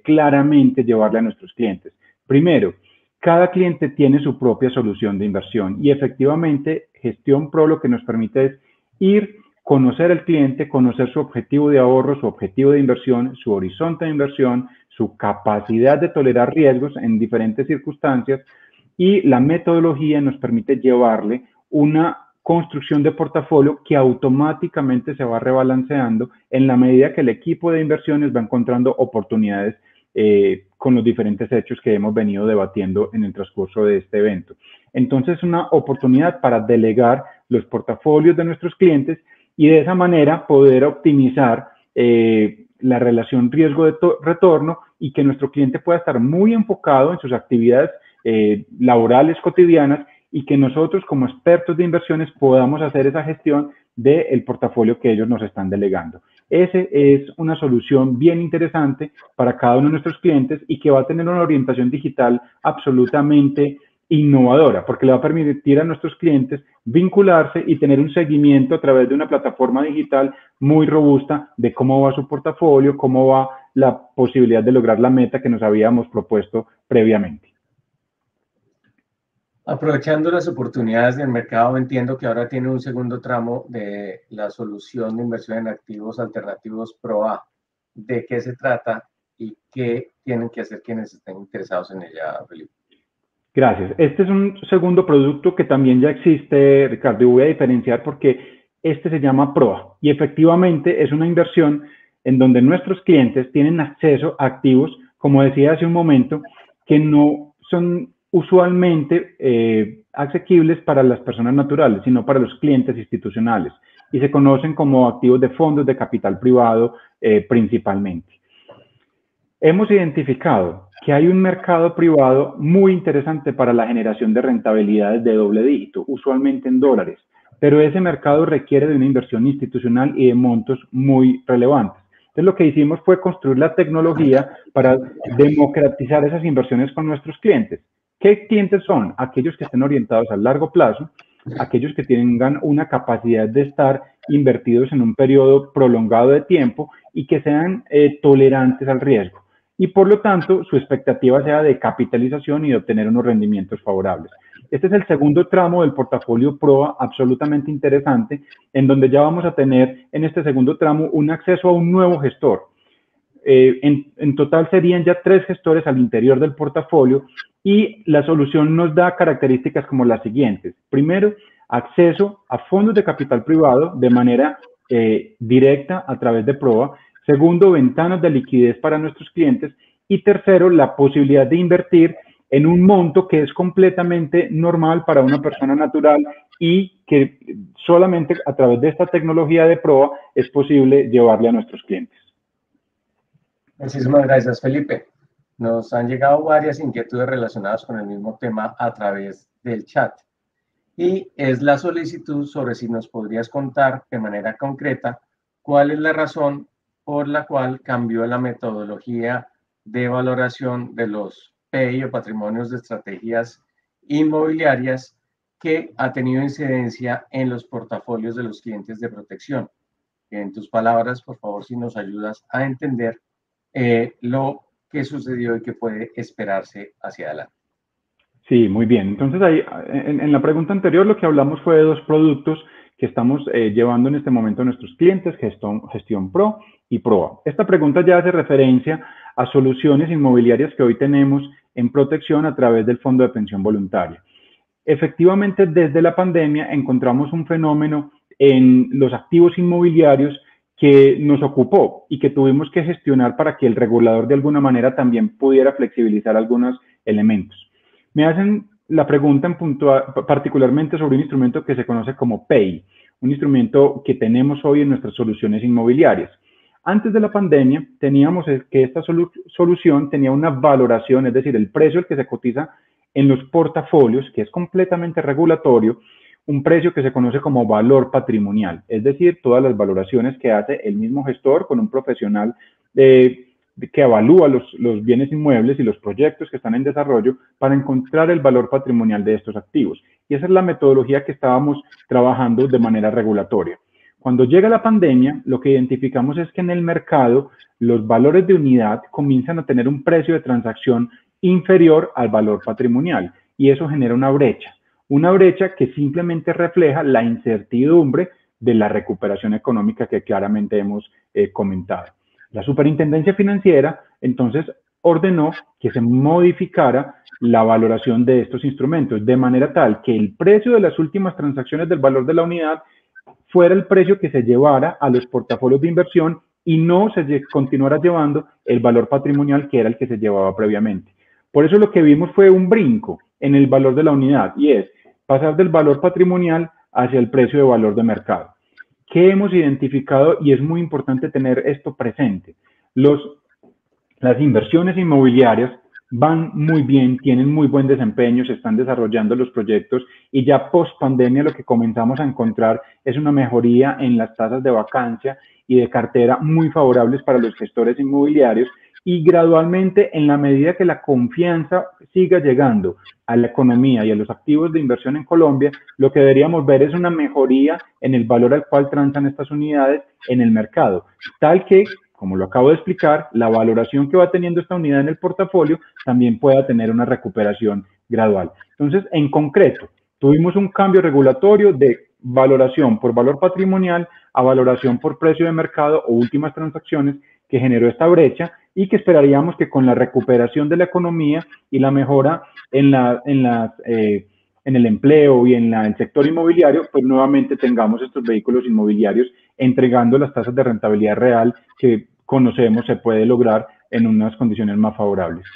claramente llevarle a nuestros clientes. Primero, cada cliente tiene su propia solución de inversión, y efectivamente Gestión Pro lo que nos permite es conocer al cliente, conocer su objetivo de ahorro, su objetivo de inversión, su horizonte de inversión, su capacidad de tolerar riesgos en diferentes circunstancias, y la metodología nos permite llevarle una construcción de portafolio que automáticamente se va rebalanceando en la medida que el equipo de inversiones va encontrando oportunidades con los diferentes hechos que hemos venido debatiendo en el transcurso de este evento. Entonces, es una oportunidad para delegar los portafolios de nuestros clientes y de esa manera poder optimizar la relación riesgo-retorno y que nuestro cliente pueda estar muy enfocado en sus actividades laborales cotidianas y que nosotros como expertos de inversiones podamos hacer esa gestión del portafolio que ellos nos están delegando. Esa es una solución bien interesante para cada uno de nuestros clientes y que va a tener una orientación digital absolutamente innovadora, porque le va a permitir a nuestros clientes vincularse y tener un seguimiento a través de una plataforma digital muy robusta de cómo va su portafolio, cómo va la posibilidad de lograr la meta que nos habíamos propuesto previamente. Aprovechando las oportunidades del mercado, entiendo que ahora tiene un segundo tramo de la solución de inversión en activos alternativos ProA. ¿De qué se trata y qué tienen que hacer quienes estén interesados en ella, Felipe? Gracias. Este es un segundo producto que también ya existe, Ricardo, y voy a diferenciar porque este se llama ProA y efectivamente es una inversión en donde nuestros clientes tienen acceso a activos, como decía hace un momento, que no son usualmente asequibles para las personas naturales, sino para los clientes institucionales y se conocen como activos de fondos de capital privado principalmente. Hemos identificado que hay un mercado privado muy interesante para la generación de rentabilidades de doble dígito, usualmente en dólares, pero ese mercado requiere de una inversión institucional y de montos muy relevantes. Entonces, lo que hicimos fue construir la tecnología para democratizar esas inversiones con nuestros clientes. ¿Qué clientes son? Aquellos que estén orientados a largo plazo, aquellos que tengan una capacidad de estar invertidos en un periodo prolongado de tiempo y que sean tolerantes al riesgo. Y por lo tanto, su expectativa sea de capitalización y de obtener unos rendimientos favorables. Este es el segundo tramo del portafolio ProA, absolutamente interesante, en donde ya vamos a tener en este segundo tramo un acceso a un nuevo gestor. En total serían ya 3 gestores al interior del portafolio y la solución nos da características como las siguientes. Primero, acceso a fondos de capital privado de manera directa a través de ProA. Segundo, ventanas de liquidez para nuestros clientes. Y tercero, la posibilidad de invertir en un monto que es completamente normal para una persona natural y que solamente a través de esta tecnología de ProA es posible llevarle a nuestros clientes. Muchísimas gracias, Felipe. Nos han llegado varias inquietudes relacionadas con el mismo tema a través del chat. Y es la solicitud sobre si nos podrías contar de manera concreta cuál es la razón por la cual cambió la metodología de valoración de los PEI o patrimonios de estrategias inmobiliarias que ha tenido incidencia en los portafolios de los clientes de protección. En tus palabras, por favor, si nos ayudas a entender lo que sucedió y que puede esperarse hacia adelante. Sí, muy bien. Entonces, ahí, en la pregunta anterior lo que hablamos fue de 2 productos que estamos llevando en este momento a nuestros clientes, Gestión Pro y ProA. Esta pregunta ya hace referencia a soluciones inmobiliarias que hoy tenemos en protección a través del Fondo de Pensión Voluntaria. Efectivamente, desde la pandemia encontramos un fenómeno en los activos inmobiliarios que nos ocupó y que tuvimos que gestionar para que el regulador de alguna manera también pudiera flexibilizar algunos elementos. Me hacen la pregunta particularmente sobre un instrumento que se conoce como PEI, un instrumento que tenemos hoy en nuestras soluciones inmobiliarias. Antes de la pandemia teníamos que esta solución tenía una valoración, es decir, el precio al que se cotiza en los portafolios, que es completamente regulatorio, un precio que se conoce como valor patrimonial, es decir, todas las valoraciones que hace el mismo gestor con un profesional que evalúa los bienes inmuebles y los proyectos que están en desarrollo para encontrar el valor patrimonial de estos activos. Y esa es la metodología que estábamos trabajando de manera regulatoria. Cuando llega la pandemia, lo que identificamos es que en el mercado los valores de unidad comienzan a tener un precio de transacción inferior al valor patrimonial y eso genera una brecha que simplemente refleja la incertidumbre de la recuperación económica que claramente hemos comentado. La Superintendencia Financiera, entonces, ordenó que se modificara la valoración de estos instrumentos, de manera tal que el precio de las últimas transacciones del valor de la unidad fuera el precio que se llevara a los portafolios de inversión y no se continuara llevando el valor patrimonial que era el que se llevaba previamente. Por eso lo que vimos fue un brinco en el valor de la unidad, y es pasar del valor patrimonial hacia el precio de valor de mercado. ¿Qué hemos identificado? Y es muy importante tener esto presente. Las inversiones inmobiliarias van muy bien, tienen muy buen desempeño, se están desarrollando los proyectos, y ya post pandemia lo que comenzamos a encontrar es una mejoría en las tasas de vacancia y de cartera muy favorables para los gestores inmobiliarios, y gradualmente, en la medida que la confianza siga llegando a la economía y a los activos de inversión en Colombia, lo que deberíamos ver es una mejoría en el valor al cual transan estas unidades en el mercado, tal que, como lo acabo de explicar, la valoración que va teniendo esta unidad en el portafolio también pueda tener una recuperación gradual. Entonces, en concreto, tuvimos un cambio regulatorio de valoración por valor patrimonial a valoración por precio de mercado o últimas transacciones, que generó esta brecha, y que esperaríamos que con la recuperación de la economía y la mejora en el empleo y en el sector inmobiliario, pues nuevamente tengamos estos vehículos inmobiliarios entregando las tasas de rentabilidad real que conocemos se puede lograr en unas condiciones más favorables.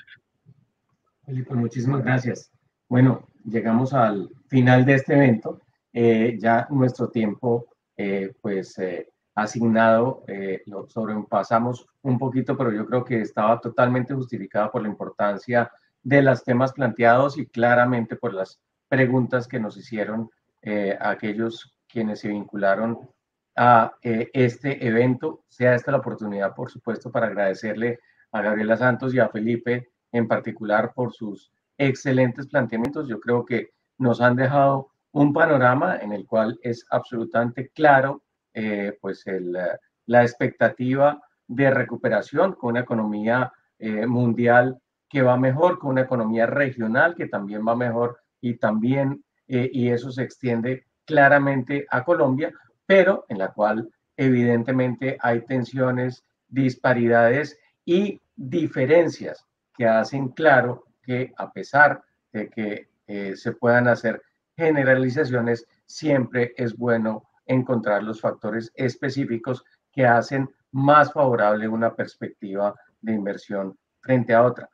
Felipe, muchísimas gracias. Bueno, llegamos al final de este evento. Ya nuestro tiempo, asignado, lo sobrepasamos un poquito, pero yo creo que estaba totalmente justificado por la importancia de los temas planteados y claramente por las preguntas que nos hicieron aquellos quienes se vincularon a este evento. Sea esta la oportunidad, por supuesto, para agradecerle a Gabriela Santos y a Felipe en particular por sus excelentes planteamientos. Yo creo que nos han dejado un panorama en el cual es absolutamente claro la expectativa de recuperación con una economía mundial que va mejor, con una economía regional que también va mejor, y eso se extiende claramente a Colombia, pero en la cual evidentemente hay tensiones, disparidades y diferencias que hacen claro que, a pesar de que se puedan hacer generalizaciones, siempre es bueno encontrar los factores específicos que hacen más favorable una perspectiva de inversión frente a otra.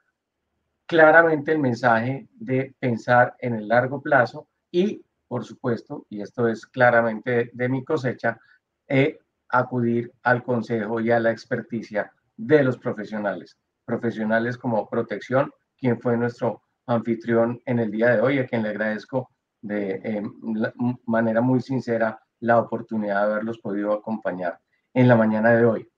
Claramente el mensaje de pensar en el largo plazo y, por supuesto, y esto es claramente de mi cosecha, acudir al consejo y a la experticia de los profesionales como Protección, quien fue nuestro anfitrión en el día de hoy, a quien le agradezco de manera muy sincera la oportunidad de haberlos podido acompañar en la mañana de hoy.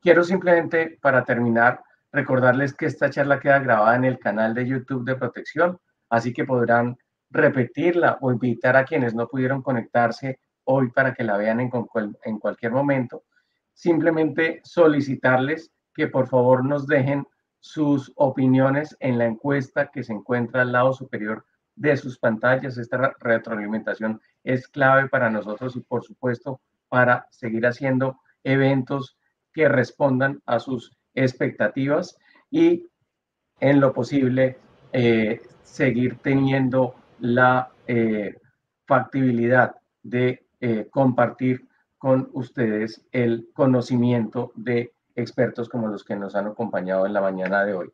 Quiero simplemente, para terminar, recordarles que esta charla queda grabada en el canal de YouTube de Protección, así que podrán repetirla o invitar a quienes no pudieron conectarse hoy para que la vean en cualquier momento. Simplemente solicitarles que por favor nos dejen sus opiniones en la encuesta que se encuentra al lado superior de sus pantallas. Esta retroalimentación es clave para nosotros y, por supuesto, para seguir haciendo eventos que respondan a sus expectativas y, en lo posible, seguir teniendo la factibilidad de compartir con ustedes el conocimiento de expertos como los que nos han acompañado en la mañana de hoy.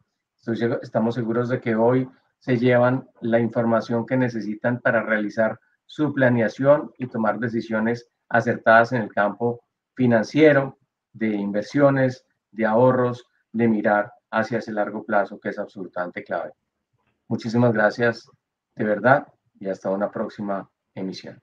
Estamos seguros de que hoy se llevan la información que necesitan para realizar su planeación y tomar decisiones acertadas en el campo financiero, de inversiones, de ahorros, de mirar hacia ese largo plazo, que es absolutamente clave. Muchísimas gracias de verdad y hasta una próxima emisión.